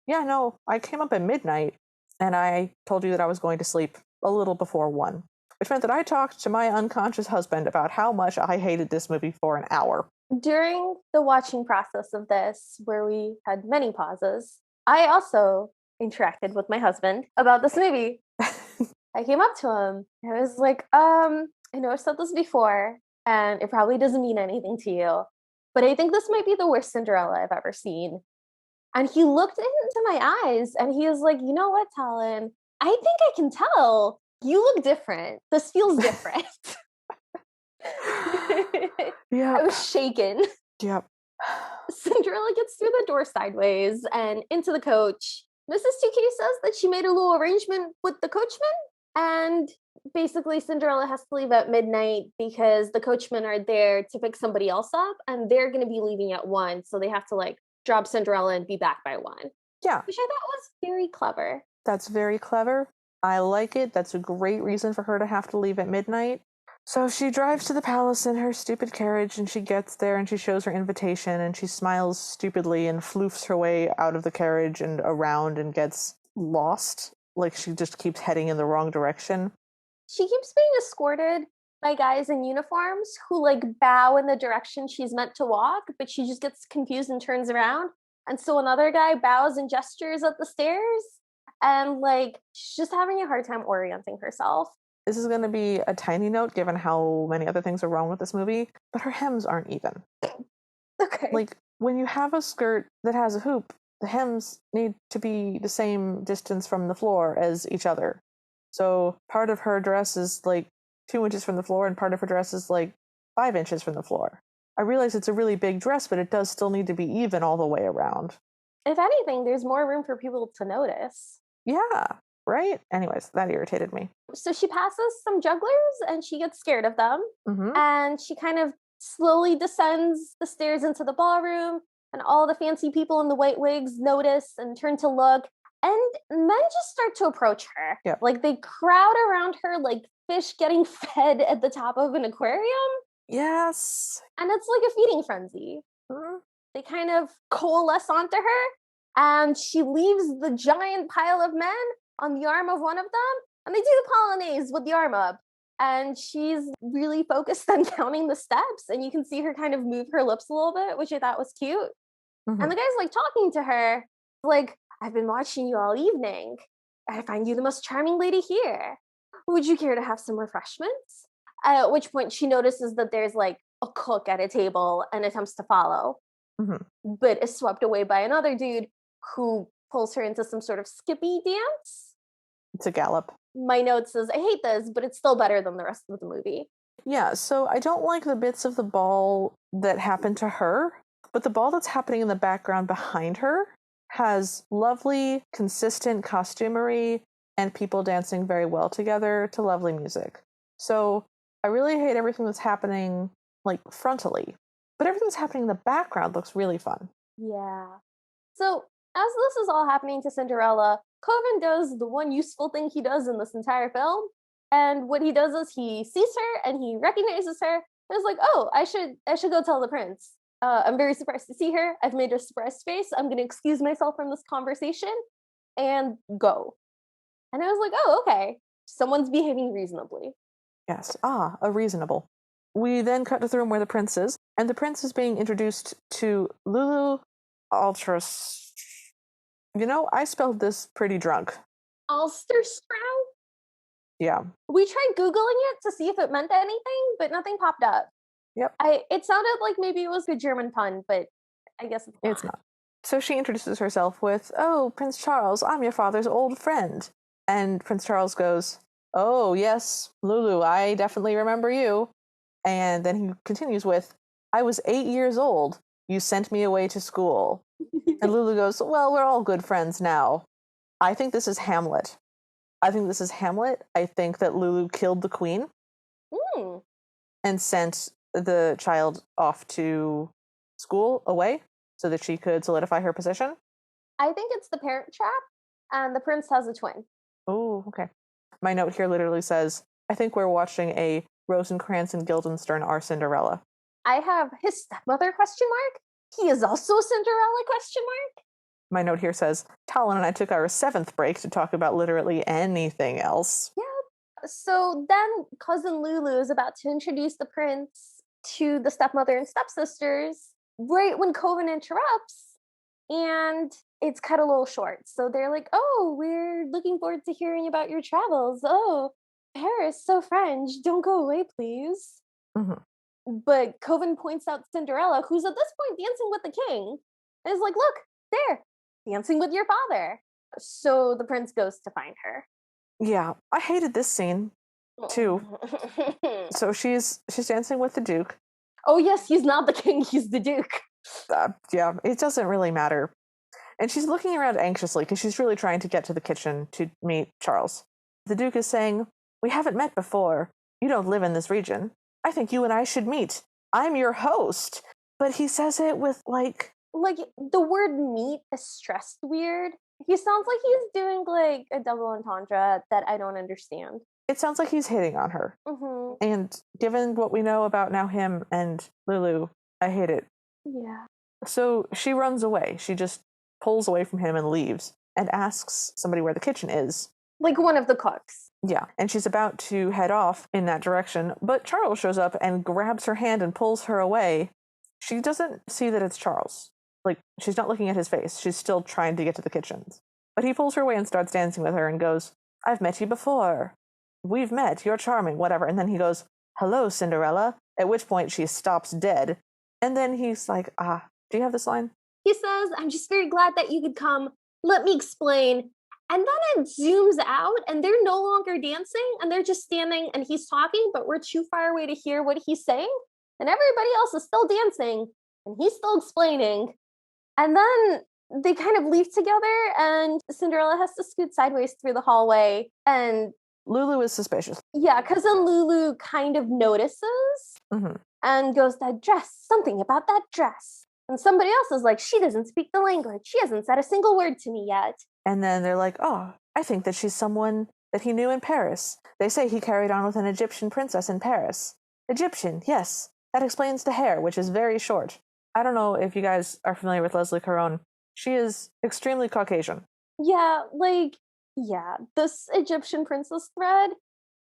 B: "Yeah, no, I came up at midnight, and I told you that I was going to sleep a little before 1. Which meant that I talked to my unconscious husband about how much I hated this movie for an hour.
A: During the watching process of this, where we had many pauses, I also interacted with my husband about this movie. I came up to him, and I was like, I know I've said this before, and it probably doesn't mean anything to you, but I think this might be the worst Cinderella I've ever seen. And he looked into my eyes, and he was like, "You know what, Talon? I think I can tell. You look different. This feels different."
B: Yeah.
A: I was shaken.
B: Yep.
A: Cinderella gets through the door sideways and into the coach. Mrs. 2K says that she made a little arrangement with the coachman, and basically Cinderella has to leave at midnight because the coachmen are there to pick somebody else up and they're going to be leaving at 1, so they have to like drop Cinderella and be back by 1.
B: Yeah.
A: Which I thought was very clever.
B: That's very clever. I like it. That's a great reason for her to have to leave at midnight. So she drives to the palace in her stupid carriage, and she gets there and she shows her invitation, and she smiles stupidly and floofs her way out of the carriage and around and gets lost. Like she just keeps heading in the wrong direction.
A: She keeps being escorted by guys in uniforms who like bow in the direction she's meant to walk, but she just gets confused and turns around. And so another guy bows and gestures at the stairs, and like she's just having a hard time orienting herself.
B: This is going to be a tiny note given how many other things are wrong with this movie, but her hems aren't even.
A: Okay.
B: Like, when you have a skirt that has a hoop, the hems need to be the same distance from the floor as each other. So part of her dress is like 2 inches from the floor, and part of her dress is like 5 inches from the floor. I realize it's a really big dress, but it does still need to be even all the way around.
A: If anything, there's more room for people to notice.
B: Yeah, right? Anyways, that irritated me.
A: So she passes some jugglers and she gets scared of them.
B: Mm-hmm.
A: And she kind of slowly descends the stairs into the ballroom. And all the fancy people in the white wigs notice and turn to look. And men just start to approach her.
B: Yep.
A: Like they crowd around her like fish getting fed at the top of an aquarium.
B: Yes.
A: And it's like a feeding frenzy.
B: Mm-hmm.
A: They kind of coalesce onto her. And she leaves the giant pile of men on the arm of one of them. And they do the Polonaise with the arm up. And she's really focused on counting the steps. And you can see her kind of move her lips a little bit, which I thought was cute.
B: Mm-hmm.
A: And the guy's like talking to her, like, I've been watching you all evening. I find you the most charming lady here. Would you care to have some refreshments? At which point she notices that there's like a cook at a table and attempts to follow, but is swept away by another dude who pulls her into some sort of skippy dance.
B: It's a gallop.
A: My note says, I hate this, but it's still better than the rest of the movie.
B: Yeah, so I don't like the bits of the ball that happen to her, but the ball that's happening in the background behind her has lovely, consistent costumery and people dancing very well together to lovely music. So I really hate everything that's happening like frontally, but everything that's happening in the background looks really fun.
A: Yeah. So as this is all happening to Cinderella, Coven does the one useful thing he does in this entire film. And what he does is he sees her and he recognizes her and is like, oh, I should go tell the prince. I'm very surprised to see her. I've made a surprise face. I'm going to excuse myself from this conversation and go. And I was like, oh, okay. Someone's behaving reasonably.
B: Yes. A reasonable. We then cut to the room where the prince is, and the prince is being introduced to Lulu Altras. You know, I spelled this pretty drunk.
A: Alsterstraw?
B: Yeah.
A: We tried Googling it to see if it meant anything, but nothing popped up.
B: Yep.
A: It sounded like maybe it was a German pun, but I guess
B: it's not. So she introduces herself with, oh, Prince Charles, I'm your father's old friend. And Prince Charles goes, oh, yes, Lulu, I definitely remember you. And then he continues with, I was 8 years old. You sent me away to school. And Lulu goes, well, we're all good friends now. I think this is Hamlet. I think that Lulu killed the queen and sent the child off to school away so that she could solidify her position.
A: I think it's the Parent Trap, and the prince has a twin.
B: Oh, okay. My note here literally says, I think we're watching a Rosencrantz and Guildenstern are Cinderella.
A: I have his stepmother ? He is also Cinderella ?
B: My note here says, Talon and I took our 7th break to talk about literally anything else.
A: Yeah. So then cousin Lulu is about to introduce the prince to the stepmother and stepsisters right when Coven interrupts, and it's cut a little short. So they're like, oh, we're looking forward to hearing about your travels. Oh, Paris, so French. Don't go away, please. But Coven points out Cinderella, who's at this point dancing with the king, and is like, look, there, dancing with your father. So the prince goes to find her.
B: Yeah, I hated this scene too. So she's dancing with the Duke.
A: Oh yes, he's not the king, he's the Duke.
B: Yeah, it doesn't really matter. And she's looking around anxiously because she's really trying to get to the kitchen to meet Charles. The Duke is saying, We haven't met before. You don't live in this region. I think you and I should meet. I'm your host. But he says it with like
A: the word meet is stressed weird. He sounds like he's doing like a double entendre that I don't understand.
B: It sounds like he's hitting on her.
A: Mm-hmm.
B: And given what we know about now him and Lulu, I hate it.
A: Yeah.
B: So she runs away. She just pulls away from him and leaves and asks somebody where the kitchen is.
A: Like one of the cooks.
B: Yeah, and she's about to head off in that direction, but Charles shows up and grabs her hand and pulls her away. She doesn't see that it's Charles. Like, she's not looking at his face. She's still trying to get to the kitchens. But he pulls her away and starts dancing with her and goes, I've met you before. We've met. You're charming, whatever. And then he goes, hello, Cinderella. At which point she stops dead. And then he's like, do you have this line?
A: He says, I'm just very glad that you could come. Let me explain. And then it zooms out and they're no longer dancing and they're just standing and he's talking, but we're too far away to hear what he's saying. And everybody else is still dancing and he's still explaining. And then they kind of leave together and Cinderella has to scoot sideways through the hallway. And
B: Lulu is suspicious.
A: Yeah, because then Lulu kind of notices and goes, that dress, something about that dress. And somebody else is like, she doesn't speak the language. She hasn't said a single word to me yet.
B: And then they're like, oh, I think that she's someone that he knew in Paris. They say he carried on with an Egyptian princess in Paris. Egyptian, yes. That explains the hair, which is very short. I don't know if you guys are familiar with Leslie Caron. She is extremely Caucasian.
A: Yeah, this Egyptian princess thread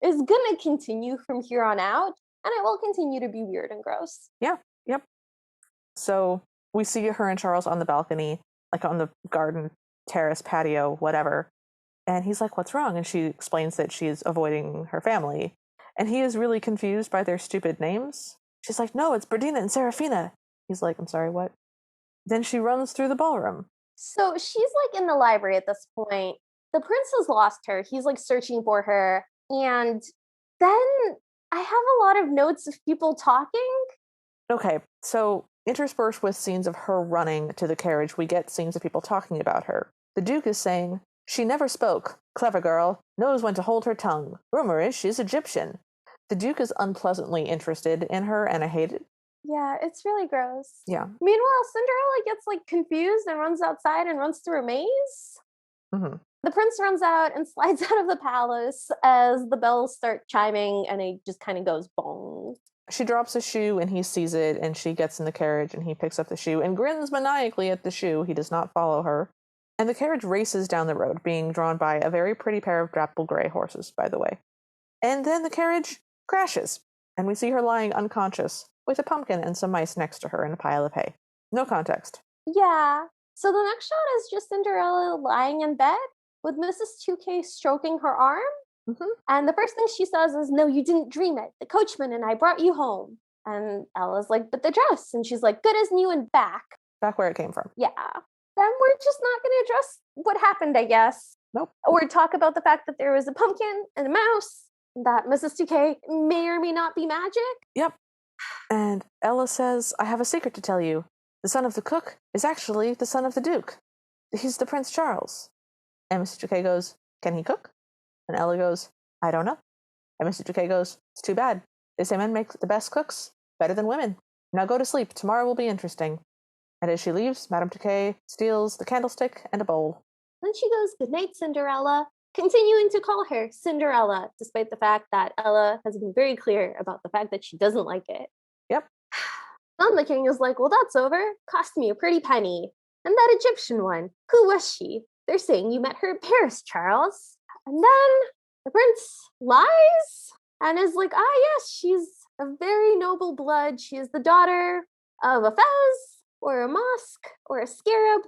A: is gonna continue from here on out, and it will continue to be weird and gross.
B: Yeah, yep. So we see her and Charles on the balcony, like on the garden terrace patio, whatever. And he's like, what's wrong? And she explains that she's avoiding her family. And he is really confused by their stupid names. She's like, no, it's Berdina and Serafina. He's like, I'm sorry, what? Then she runs through the ballroom.
A: So she's like in the library at this point. The prince has lost her. He's like searching for her. And then I have a lot of notes of people talking.
B: Okay, so interspersed with scenes of her running to the carriage, we get scenes of people talking about her. The Duke is saying, she never spoke. Clever girl. Knows when to hold her tongue. Rumor is she's Egyptian. The Duke is unpleasantly interested in her, and I hate it.
A: Yeah, it's really gross.
B: Yeah.
A: Meanwhile, Cinderella gets like confused and runs outside and runs through a maze.
B: Mm-hmm.
A: The prince runs out and slides out of the palace as the bells start chiming and it just kind of goes bong.
B: She drops a shoe and he sees it and she gets in the carriage and he picks up the shoe and grins maniacally at the shoe. He does not follow her. And the carriage races down the road, being drawn by a very pretty pair of dapple gray horses, by the way. And then the carriage crashes and we see her lying unconscious with a pumpkin and some mice next to her in a pile of hay. No context.
A: Yeah. So the next shot is just Cinderella lying in bed with Mrs. 2K stroking her arm.
B: Mm-hmm.
A: And the first thing she says is, no, you didn't dream it. The coachman and I brought you home. And Ella's like, but the dress. And she's like, good as new and back.
B: Back where it came from.
A: Yeah. Then we're just not going to address what happened, I guess.
B: Nope.
A: Or talk about the fact that there was a pumpkin and a mouse, that Mrs. 2K may or may not be magic.
B: Yep. And Ella says, I have a secret to tell you. The son of the cook is actually the son of the Duke. He's the Prince Charles. And Mr. K goes, can he cook? And Ella goes, I don't know. And Mr. K goes, it's too bad. They say men make the best cooks, better than women. Now go to sleep. Tomorrow will be interesting. And as she leaves, Madame Touquet steals the candlestick and a bowl.
A: Then she goes, good night, Cinderella, continuing to call her Cinderella, despite the fact that Ella has been very clear about the fact that she doesn't like it.
B: Yep.
A: Then the king is like, well, that's over. Cost me a pretty penny. And that Egyptian one, who was she? They're saying you met her in Paris, Charles. And then the prince lies and is like, yes, she's a very noble blood. She is the daughter of a fez or a mosque or a scarab.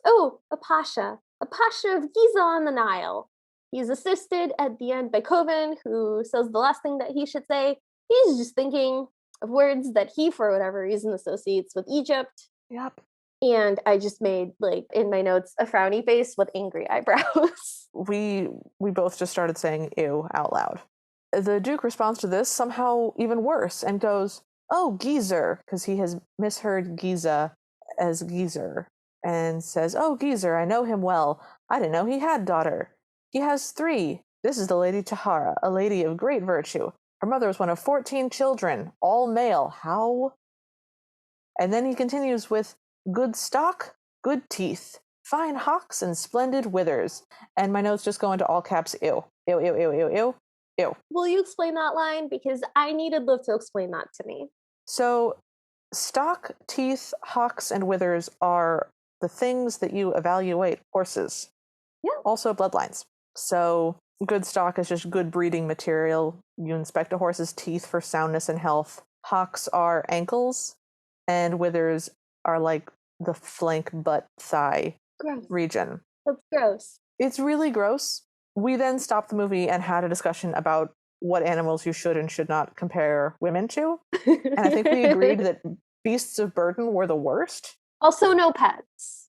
A: Oh, a pasha of Giza on the Nile. He's assisted at the end by Coven, who says the last thing that he should say. He's just thinking of words that he, for whatever reason, associates with Egypt.
B: Yep.
A: And I just made, like, in my notes, a frowny face with angry eyebrows.
B: We both just started saying ew out loud. The Duke responds to this somehow even worse and goes, oh, geezer, because he has misheard Giza as geezer, and says, oh, geezer, I know him well. I didn't know he had daughter. He has 3. This is the Lady Tahara, a lady of great virtue. Her mother was one of 14 children, all male. How? And then he continues with good stock, good teeth, fine hocks, and splendid withers. And my notes just go into all caps, ew, ew, ew, ew, ew, ew, ew.
A: Will you explain that line? Because I needed Liv to explain that to me.
B: So, stock, teeth, hocks, and withers are the things that you evaluate horses.
A: Yeah.
B: Also, bloodlines. So, good stock is just good breeding material. You inspect a horse's teeth for soundness and health. Hocks are ankles, and withers are like the flank, butt, thigh
A: Gross.
B: region.
A: That's gross.
B: It's really gross. We then stopped the movie and had a discussion about what animals you should and should not compare women to. And I think we agreed that beasts of burden were the worst.
A: Also, no pets.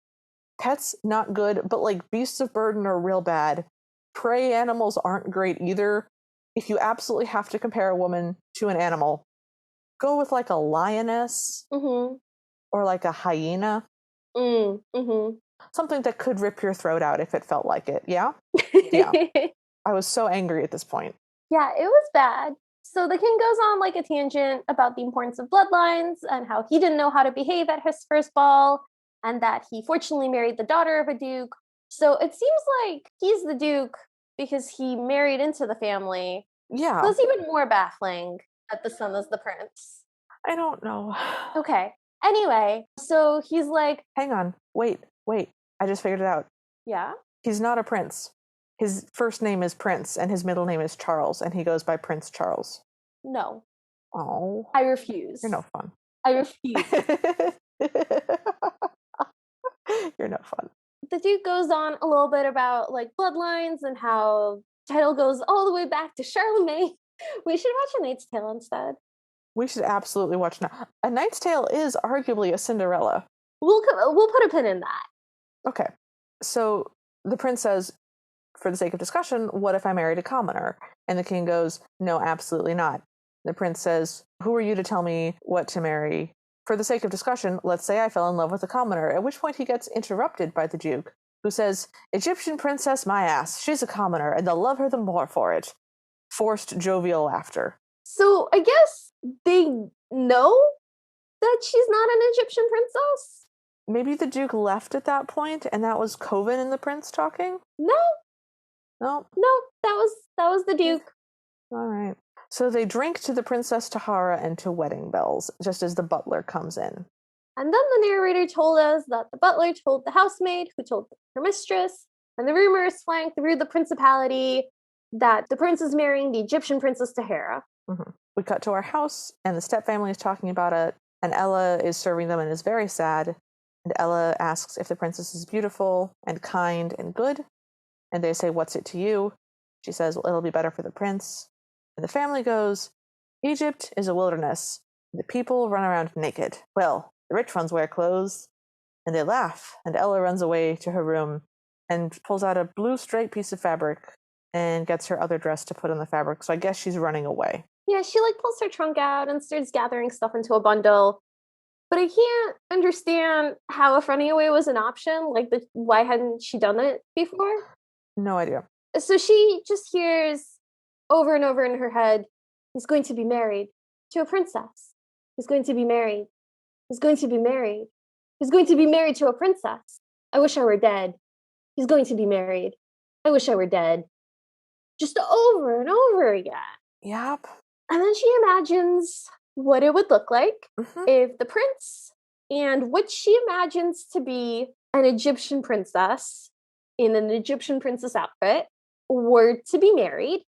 B: Pets, not good, but like beasts of burden are real bad. Prey animals aren't great either. If you absolutely have to compare a woman to an animal, go with like a lioness or like a hyena. Something that could rip your throat out if it felt like it. Yeah? Yeah. I was so angry at this point.
A: Yeah, it was bad. So the king goes on like a tangent about the importance of bloodlines and how he didn't know how to behave at his first ball and that he fortunately married the daughter of a duke. So it seems like he's the duke because he married into the family.
B: Yeah.
A: So it's even more baffling that the son is the prince.
B: I don't know.
A: Okay. Anyway, so he's like,
B: hang on. Wait. I just figured it out.
A: Yeah?
B: He's not a prince. His first name is Prince, and his middle name is Charles, and he goes by Prince Charles.
A: No.
B: Oh.
A: I refuse.
B: You're no fun.
A: I refuse.
B: You're no fun.
A: The Duke goes on a little bit about like bloodlines and how title goes all the way back to Charlemagne. We should watch A Knight's Tale instead.
B: We should absolutely watch A Knight's Tale is arguably a Cinderella.
A: We'll put a pin in that.
B: Okay. So the prince says, for the sake of discussion, what if I married a commoner? And the king goes, no, absolutely not. The prince says, who are you to tell me what to marry? For the sake of discussion, let's say I fell in love with a commoner, at which point he gets interrupted by the duke, who says, Egyptian princess my ass, she's a commoner, and they'll love her the more for it. Forced jovial laughter.
A: So I guess they know that she's not an Egyptian princess?
B: Maybe the duke left at that point, and that was Coven and the prince talking?
A: No, that was the duke.
B: All right. So they drink to the Princess Tahara and to wedding bells, just as the butler comes in.
A: And then the narrator told us that the butler told the housemaid, who told her mistress, and the rumor is flying through the principality that the prince is marrying the Egyptian princess Tahara.
B: We cut to our house, and the stepfamily is talking about it, and Ella is serving them and is very sad. And Ella asks if the princess is beautiful and kind and good. And they say, what's it to you? She says, well, it'll be better for the prince. And the family goes, Egypt is a wilderness. The people run around naked. Well, the rich ones wear clothes. And they laugh. And Ella runs away to her room and pulls out a blue straight piece of fabric and gets her other dress to put on the fabric. So I guess she's running away.
A: Yeah, she like pulls her trunk out and starts gathering stuff into a bundle. But I can't understand how if running away was an option. Like, why hadn't she done it before?
B: No idea.
A: So she just hears over and over in her head, he's going to be married to a princess. He's going to be married. He's going to be married. He's going to be married to a princess. I wish I were dead. He's going to be married. I wish I were dead. Just over and over again.
B: Yep.
A: And then she imagines what it would look like if the prince and what she imagines to be an Egyptian princess in an Egyptian princess outfit were to be married.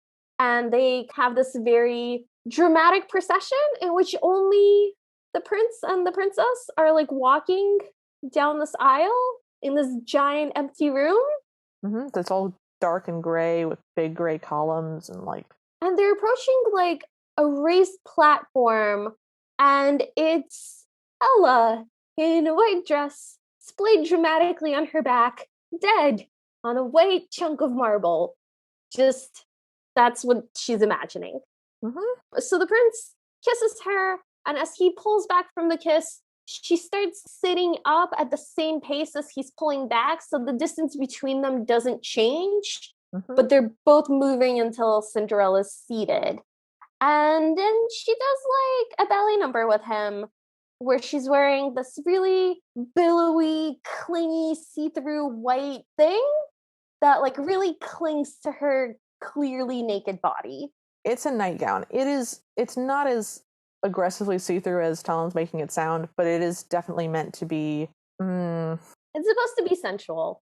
A: And they have this very dramatic procession in which only the prince and the princess are like walking down this aisle in this giant empty room.
B: That's all dark and gray with big gray columns and like.
A: And they're approaching like a raised platform, and it's Ella in a white dress, splayed dramatically on her back, dead on a white chunk of marble. Just, that's what she's imagining. So the prince kisses her, and as he pulls back from the kiss, she starts sitting up at the same pace as he's pulling back, so the distance between them doesn't change.
B: Mm-hmm.
A: but they're both moving until Cinderella's seated. And then she does like a ballet number with him where she's wearing this really billowy, clingy, see-through white thing that like really clings to her clearly naked body.
B: It's a nightgown. It's not as aggressively see-through as Talon's making it sound, but it is definitely meant to be
A: It's supposed to be sensual.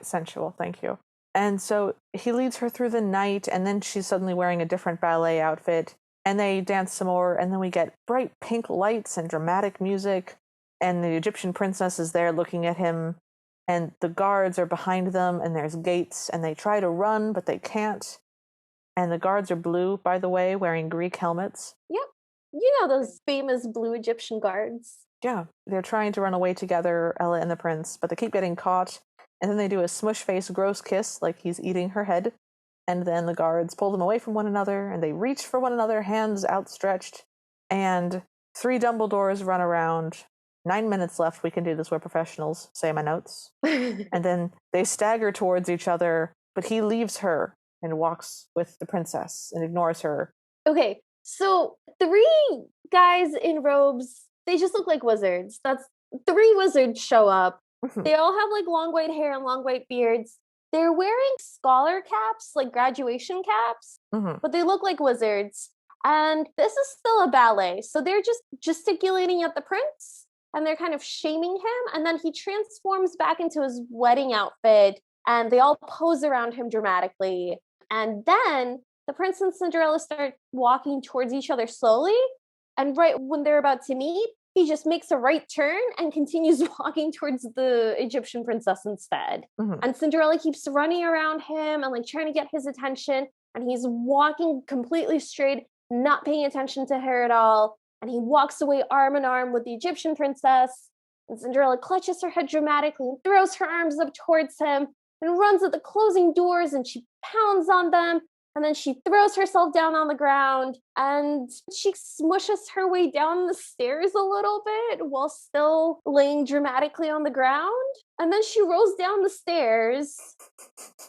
B: sensual, thank you. And so he leads her through the night, and then she's suddenly wearing a different ballet outfit, and they dance some more, and then we get bright pink lights and dramatic music, and the Egyptian princess is there looking at him, and the guards are behind them, and there's gates, and they try to run, but they can't. And the guards are blue, by the way, wearing Greek helmets.
A: Yep. You know those famous blue Egyptian guards.
B: Yeah, they're trying to run away together, Ella and the prince, but they keep getting caught. And then they do a smush face gross kiss like he's eating her head. And then the guards pull them away from one another, and they reach for one another, hands outstretched. And 3 Dumbledores run around. 9 minutes left, we can do this, we're professionals, say my notes. And then they stagger towards each other, but he leaves her and walks with the princess and ignores her.
A: Okay, so 3 guys in robes, they just look like wizards. That's 3 wizards show up. They all have like long white hair and long white beards. They're wearing scholar caps, like graduation caps, but they look like wizards. And this is still a ballet. So they're just gesticulating at the prince and they're kind of shaming him. And then he transforms back into his wedding outfit and they all pose around him dramatically. And then the prince and Cinderella start walking towards each other slowly. And right when they're about to meet, he just makes a right turn and continues walking towards the Egyptian princess instead. And Cinderella keeps running around him and like trying to get his attention. And he's walking completely straight, not paying attention to her at all. And he walks away arm in arm with the Egyptian princess. And Cinderella clutches her head dramatically and throws her arms up towards him and runs at the closing doors and she pounds on them. And then she throws herself down on the ground and she smushes her way down the stairs a little bit while still laying dramatically on the ground. And then she rolls down the stairs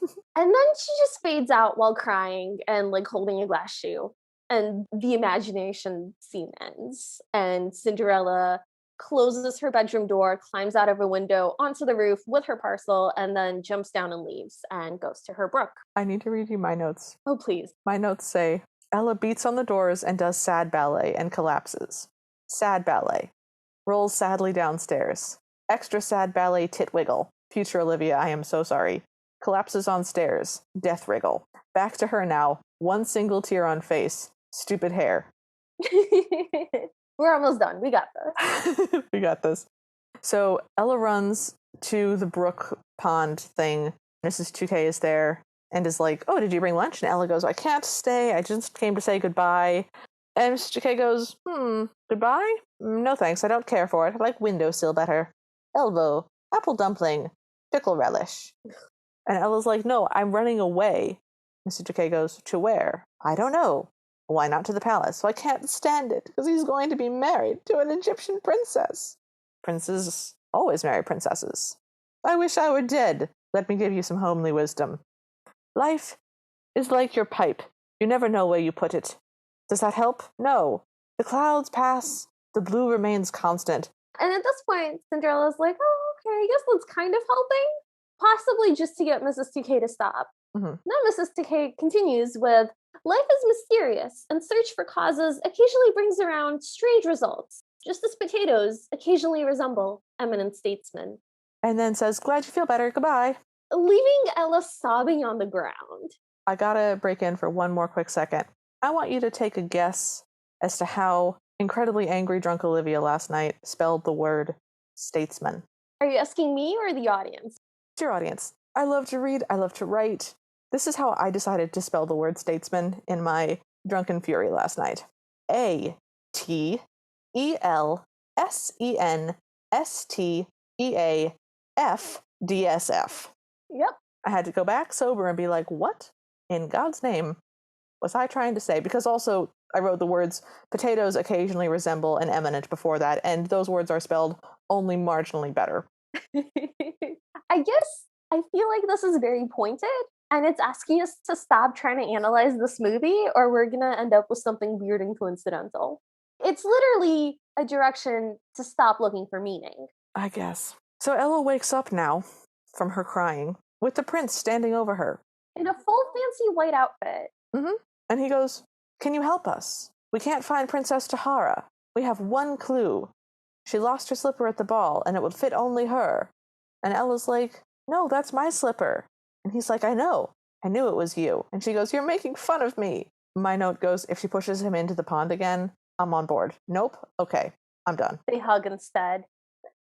A: and then she just fades out while crying and like holding a glass shoe. And the imagination scene ends. And Cinderella closes her bedroom door, climbs out of a window onto the roof with her parcel, and then jumps down and leaves and goes to her brook.
B: I need to read you my notes.
A: Oh, please.
B: My notes say, Ella beats on the doors and does sad ballet and collapses. Sad ballet. Rolls sadly downstairs. Extra sad ballet tit wiggle. Future Olivia, I am so sorry. Collapses on stairs. Death wriggle. Back to her now. 1 single tear on face. Stupid hair.
A: We're almost done. We got this.
B: We got this. So Ella runs to the brook pond thing. Mrs. 2K is there and is like, oh, did you bring lunch? And Ella goes, I can't stay. I just came to say goodbye. And Mrs. 2K goes, goodbye? No thanks. I don't care for it. I like windowsill better. Elbow, apple dumpling, pickle relish. And Ella's like, no, I'm running away. Mrs. 2K goes, to where? I don't know. Why not to the palace? So I can't stand it, because he's going to be married to an Egyptian princess. Princes always marry princesses. I wish I were dead. Let me give you some homely wisdom. Life is like your pipe. You never know where you put it. Does that help? No. The clouds pass. The blue remains constant.
A: And at this point, Cinderella's like, oh, okay, I guess that's kind of helping. Possibly just to get Mrs. 2K to stop. Now Mrs. 2K continues with, life is mysterious, and search for causes occasionally brings around strange results, just as potatoes occasionally resemble eminent statesmen.
B: And then says, glad you feel better, goodbye.
A: Leaving Ella sobbing on the ground.
B: I gotta break in for one more quick second. I want you to take a guess as to how incredibly angry drunk Olivia last night spelled the word statesman.
A: Are you asking me or the audience?
B: It's your audience. I love to read, I love to write. This is how I decided to spell the word statesman in my drunken fury last night. A-T-E-L-S-E-N-S-T-E-A-F-D-S-F.
A: Yep.
B: I had to go back sober and be like, what in God's name was I trying to say? Because also I wrote the words potatoes occasionally resemble an eminent before that, and those words are spelled only marginally better.
A: I guess I feel like this is very pointed And it's asking us to stop trying to analyze this movie, or we're going to end up with something weird and coincidental. It's literally a direction to stop looking for meaning.
B: I guess. So Ella wakes up now from her crying with the prince standing over her.
A: In a full fancy white outfit.
B: Mm-hmm. And he goes, "Can you help us? We can't find Princess Tahara. We have one clue. She lost her slipper at the ball, and it would fit only her." And Ella's like, "No, that's my slipper." And he's like, "I know. I knew it was you." And she goes, "You're making fun of me." My note goes, if she pushes him into the pond again, I'm on board. Nope. Okay. I'm done.
A: They hug instead.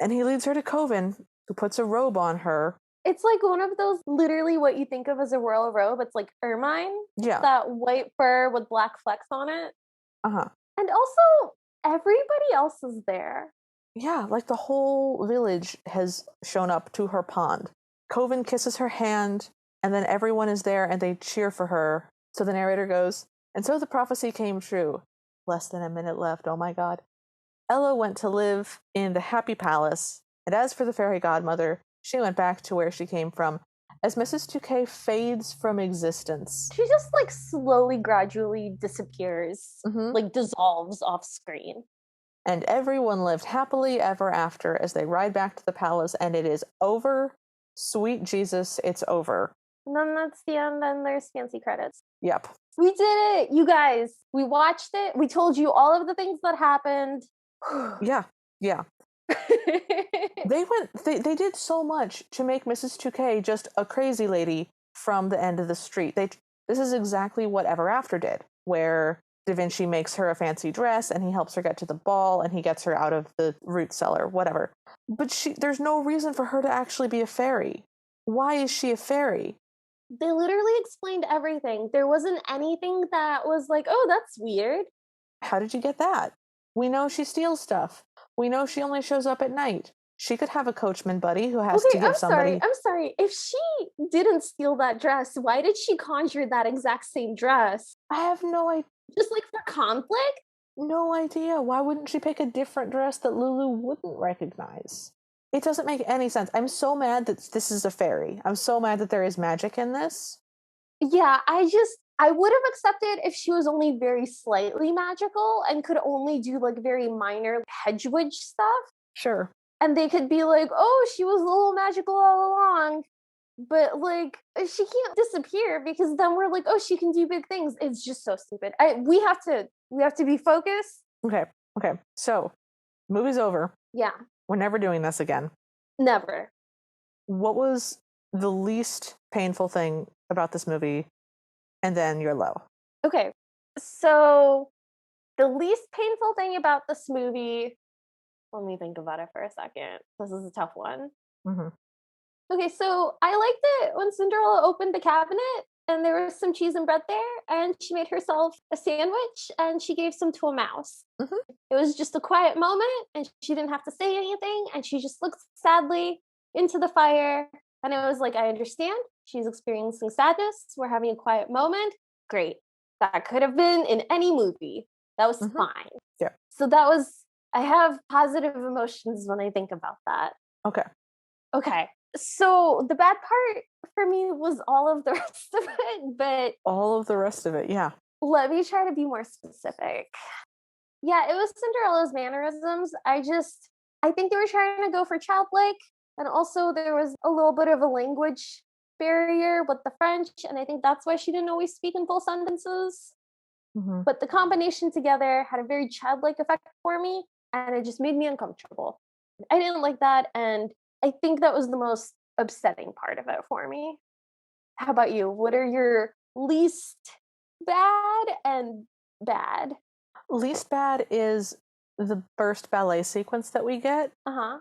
B: And he leads her to Coven, who puts a robe on her.
A: It's like one of those, literally what you think of as a royal robe. It's like ermine.
B: Yeah.
A: That white fur with black flecks on it.
B: Uh-huh.
A: And also, everybody else is there.
B: Yeah, like the whole village has shown up to her pond. Coven kisses her hand, and then everyone is there and they cheer for her. So the narrator goes, "And so the prophecy came true." Less than a minute left, oh my god. Ella went to live in the Happy Palace, and as for the fairy godmother, she went back to where she came from. As Mrs. Touquet fades from existence,
A: she just like slowly, gradually disappears, like dissolves off screen.
B: And everyone lived happily ever after as they ride back to the palace, and it is over. Sweet Jesus, it's over.
A: And then that's the end, and there's fancy credits.
B: Yep.
A: We did it, you guys. We watched it. We told you all of the things that happened.
B: Yeah. They did so much to make Mrs. Touquet just a crazy lady from the end of the street. This is exactly what Ever After did, where Da Vinci makes her a fancy dress and he helps her get to the ball and he gets her out of the root cellar, whatever. But there's no reason for her to actually be a fairy. Why is she a fairy?
A: They literally explained everything. There wasn't anything that was like, oh, that's weird.
B: How did you get that? We know she steals stuff. We know she only shows up at night. She could have a coachman buddy who has to give somebody...
A: I'm sorry. If she didn't steal that dress, why did she conjure that exact same dress?
B: I have no idea.
A: Just like for conflict?
B: No idea. Why wouldn't she pick a different dress that Lulu wouldn't recognize? It doesn't make any sense. I'm so mad that this is a fairy. I'm so mad that there is magic in this.
A: Yeah, I would have accepted if she was only very slightly magical and could only do like very minor hedge witch stuff.
B: Sure.
A: And they could be like, oh, she was a little magical all along. But like, she can't disappear because then we're like, oh, she can do big things. It's just so stupid. We have to be focused.
B: Okay. So, movie's over.
A: Yeah.
B: We're never doing this again.
A: Never.
B: What was the least painful thing about this movie? And then your low.
A: Okay. So, the least painful thing about this movie, let me think about it for a second. This is a tough one.
B: Mm-hmm.
A: Okay, so I liked it when Cinderella opened the cabinet and there was some cheese and bread there, and she made herself a sandwich and she gave some to a mouse.
B: Mm-hmm.
A: It was just a quiet moment and she didn't have to say anything, and she just looked sadly into the fire, and it was like, I understand. She's experiencing sadness. We're having a quiet moment. Great. That could have been in any movie. That was fine.
B: Yeah.
A: So I have positive emotions when I think about that. Okay. So the bad part for me was all of the rest of it, but...
B: All of the rest of it, yeah.
A: Let me try to be more specific. Yeah, it was Cinderella's mannerisms. I think they were trying to go for childlike, and also there was a little bit of a language barrier with the French, and I think that's why she didn't always speak in full sentences. Mm-hmm. But the combination together had a very childlike effect for me, and it just made me uncomfortable. I didn't like that, and I think that was the most upsetting part of it for me. How about you? What are your least bad and bad?
B: Least bad is the burst ballet sequence that we get,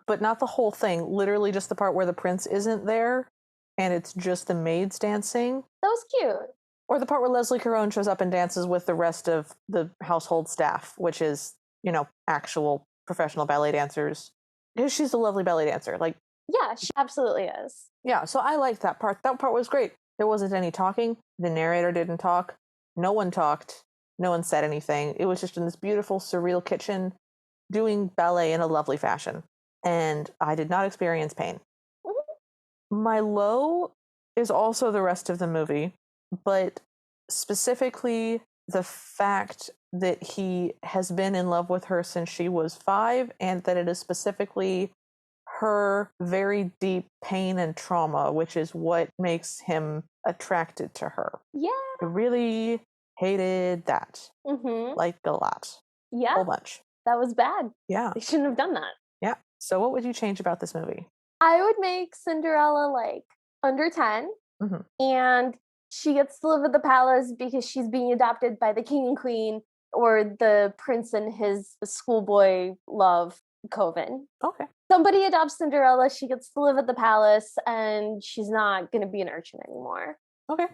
B: but not the whole thing. Literally just the part where the prince isn't there, and it's just the maids dancing.
A: That was cute.
B: Or the part where Leslie Caron shows up and dances with the rest of the household staff, which is, actual professional ballet dancers. Because she's a lovely ballet dancer.
A: Yeah, she absolutely is.
B: Yeah, so I liked that part. That part was great. There wasn't any talking. The narrator didn't talk. No one talked. No one said anything. It was just in this beautiful, surreal kitchen doing ballet in a lovely fashion. And I did not experience pain. Mm-hmm. My low is also the rest of the movie, but specifically the fact that he has been in love with her since she was 5, and that it is specifically her very deep pain and trauma, which is what makes him attracted to her.
A: Yeah.
B: I really hated that.
A: Mm-hmm.
B: Like a lot.
A: Yeah.
B: A whole bunch.
A: That was bad.
B: Yeah.
A: They shouldn't have done that.
B: Yeah. So what would you change about this movie?
A: I would make Cinderella like under 10, and she gets to live at the palace because she's being adopted by the king and queen, or the prince and his schoolboy love, Coven.
B: Okay.
A: Somebody adopts Cinderella, she gets to live at the palace, and she's not going to be an urchin anymore.
B: Okay.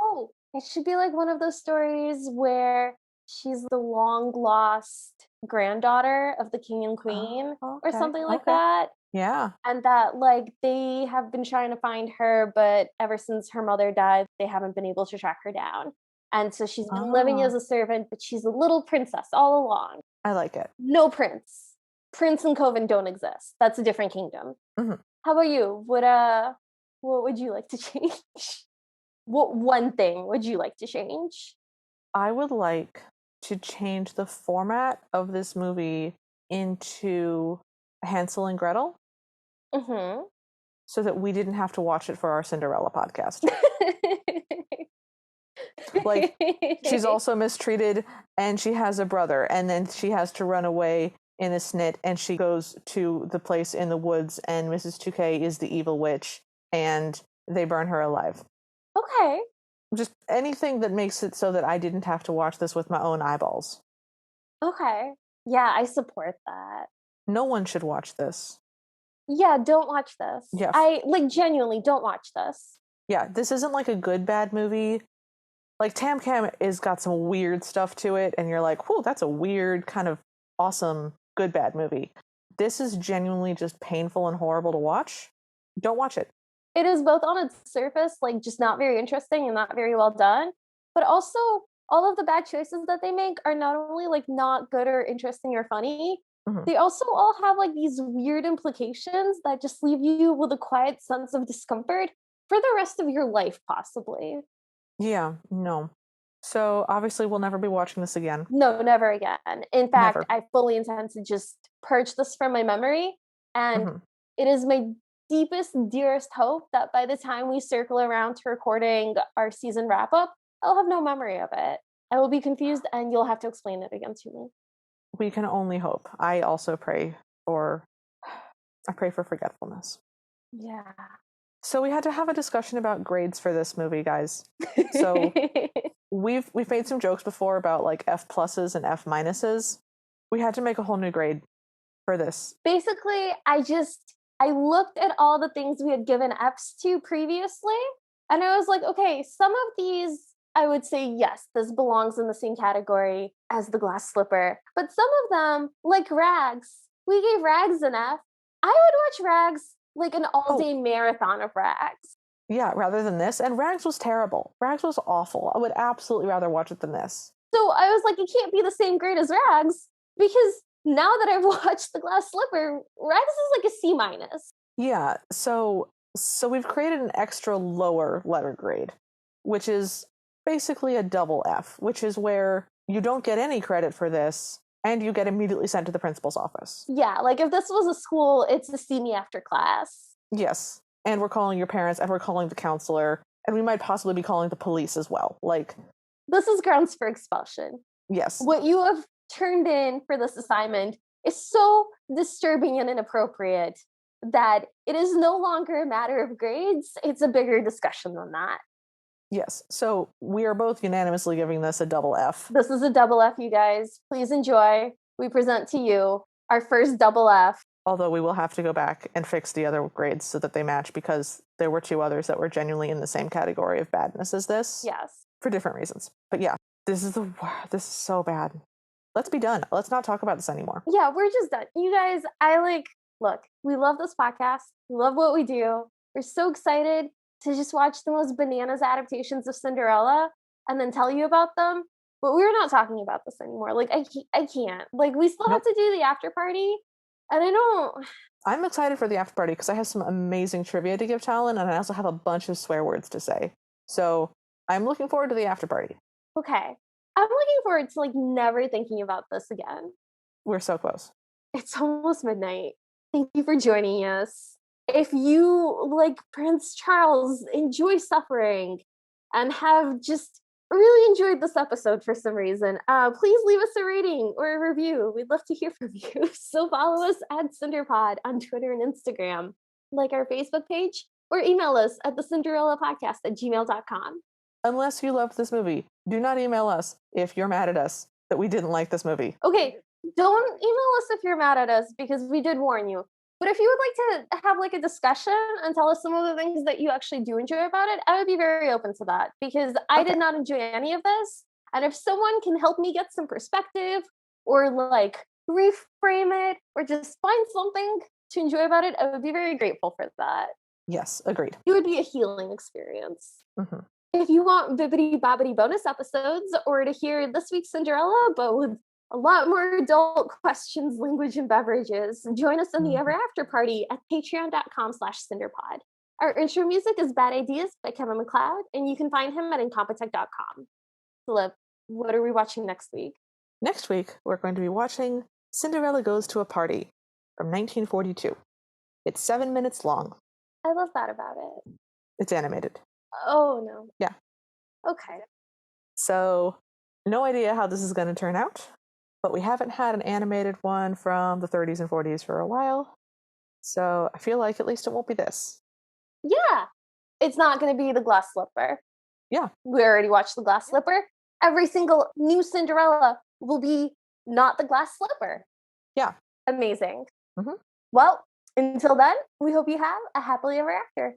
A: Oh, it should be like one of those stories where she's the long lost granddaughter of the king and queen, or something like that.
B: Yeah.
A: And that like they have been trying to find her, but ever since her mother died, they haven't been able to track her down. And so she's been living as a servant, but she's a little princess all along.
B: I like it.
A: No prince. Prince and Coven don't exist. That's a different kingdom. How about you? What would you like to change? What one thing would you like to change?
B: I would like to change the format of this movie into Hansel and Gretel. So that we didn't have to watch it for our Cinderella podcast. Like, she's also mistreated, and she has a brother, and then she has to run away in a snit, and she goes to the place in the woods, and Mrs. Touquet is the evil witch, and they burn her alive.
A: Okay.
B: Just anything that makes it so that I didn't have to watch this with my own eyeballs.
A: Okay. Yeah, I support that.
B: No one should watch this.
A: Yeah, don't watch this.
B: Yeah.
A: I like genuinely don't watch this.
B: Yeah, this isn't like a good bad movie. Like Tam Cam is got some weird stuff to it, and you're like, whoa, that's a weird kind of awesome good bad movie. This is genuinely just painful and horrible to watch. Don't watch it.
A: It is both on its surface, like just not very interesting and not very well done, but also all of the bad choices that they make are not only like not good or interesting or funny, they also all have like these weird implications that just leave you with a quiet sense of discomfort for the rest of your life, possibly.
B: Yeah, no. So obviously we'll never be watching this again.
A: No, never again. In fact,
B: Never.
A: I fully intend to just purge this from my memory, and it is my deepest, dearest hope that by the time we circle around to recording our season wrap up, I'll have no memory of it. I will be confused, and you'll have to explain it again to me.
B: We can only hope. I also pray for forgetfulness.
A: Yeah.
B: So we had to have a discussion about grades for this movie, guys. So we've made some jokes before about like F pluses and F minuses. We had to make a whole new grade for this.
A: Basically, I looked at all the things we had given Fs to previously, and I was like, okay, some of these I would say, yes, this belongs in the same category as the glass slipper. But some of them, like Rags, we gave Rags an F. I would watch Rags like an all-day marathon of Rags.
B: Yeah, rather than this. And Rags was terrible. Rags was awful. I would absolutely rather watch it than this.
A: So I was like, it can't be the same grade as Rags, because now that I've watched The Glass Slipper, Rags is like a C minus.
B: Yeah, so we've created an extra lower letter grade, which is basically a double F, which is where you don't get any credit for this, and you get immediately sent to the principal's office.
A: Yeah, like if this was a school, it's a see me after class.
B: Yes, and we're calling your parents, and we're calling the counselor, and we might possibly be calling the police as well. Like,
A: this is grounds for expulsion.
B: Yes.
A: What you have turned in for this assignment is so disturbing and inappropriate that it is no longer a matter of grades. It's a bigger discussion than that.
B: Yes. So we are both unanimously giving this a double F.
A: This is a double F, you guys. Please enjoy. We present to you our first double F.
B: Although we will have to go back and fix the other grades so that they match, because there were 2 others that were genuinely in the same category of badness as this.
A: Yes.
B: For different reasons. But yeah, this is so bad. Let's be done. Let's not talk about this anymore.
A: Yeah, we're just done. You guys, look, we love this podcast. We love what we do. We're so excited to just watch the most bananas adaptations of Cinderella and then tell you about them. But we're not talking about this anymore. Like, I can't. Like, we still have to do the after party. And I don't.
B: I'm excited for the after party because I have some amazing trivia to give Talon, and I also have a bunch of swear words to say. So I'm looking forward to the after party.
A: Okay. I'm looking forward to like never thinking about this again.
B: We're so close.
A: It's almost midnight. Thank you for joining us. If you, like Prince Charles, enjoy suffering and have just really enjoyed this episode for some reason, please leave us a rating or a review. We'd love to hear from you. So follow us at CinderPod on Twitter and Instagram, like our Facebook page, or email us at thecinderellapodcast@gmail.com.
B: Unless you loved this movie, do not email us if you're mad at us that we didn't like this movie.
A: Okay, don't email us if you're mad at us because we did warn you. But if you would like to have like a discussion and tell us some of the things that you actually do enjoy about it, I would be very open to that because I did not enjoy any of this. And if someone can help me get some perspective or like reframe it or just find something to enjoy about it, I would be very grateful for that.
B: Yes, agreed.
A: It would be a healing experience.
B: Mm-hmm.
A: If you want bibbity bobbity bonus episodes or to hear this week's Cinderella, but with a lot more adult questions, language, and beverages, join us in the Ever After Party at patreon.com/CinderPod. Our intro music is Bad Ideas by Kevin MacLeod, and you can find him at incompetech.com. Philip, what are we watching next week?
B: Next week, we're going to be watching Cinderella Goes to a Party from 1942. It's 7 minutes long.
A: I love that about it.
B: It's animated.
A: Oh, no.
B: Yeah.
A: Okay.
B: So, no idea how this is going to turn out, but we haven't had an animated one from the 30s and 40s for a while. So, I feel like at least it won't be this.
A: Yeah. It's not going to be The Glass Slipper.
B: Yeah.
A: We already watched The Glass Slipper. Every single new Cinderella will be not The Glass Slipper.
B: Yeah.
A: Amazing.
B: Mm-hmm.
A: Well, until then, we hope you have a happily ever after.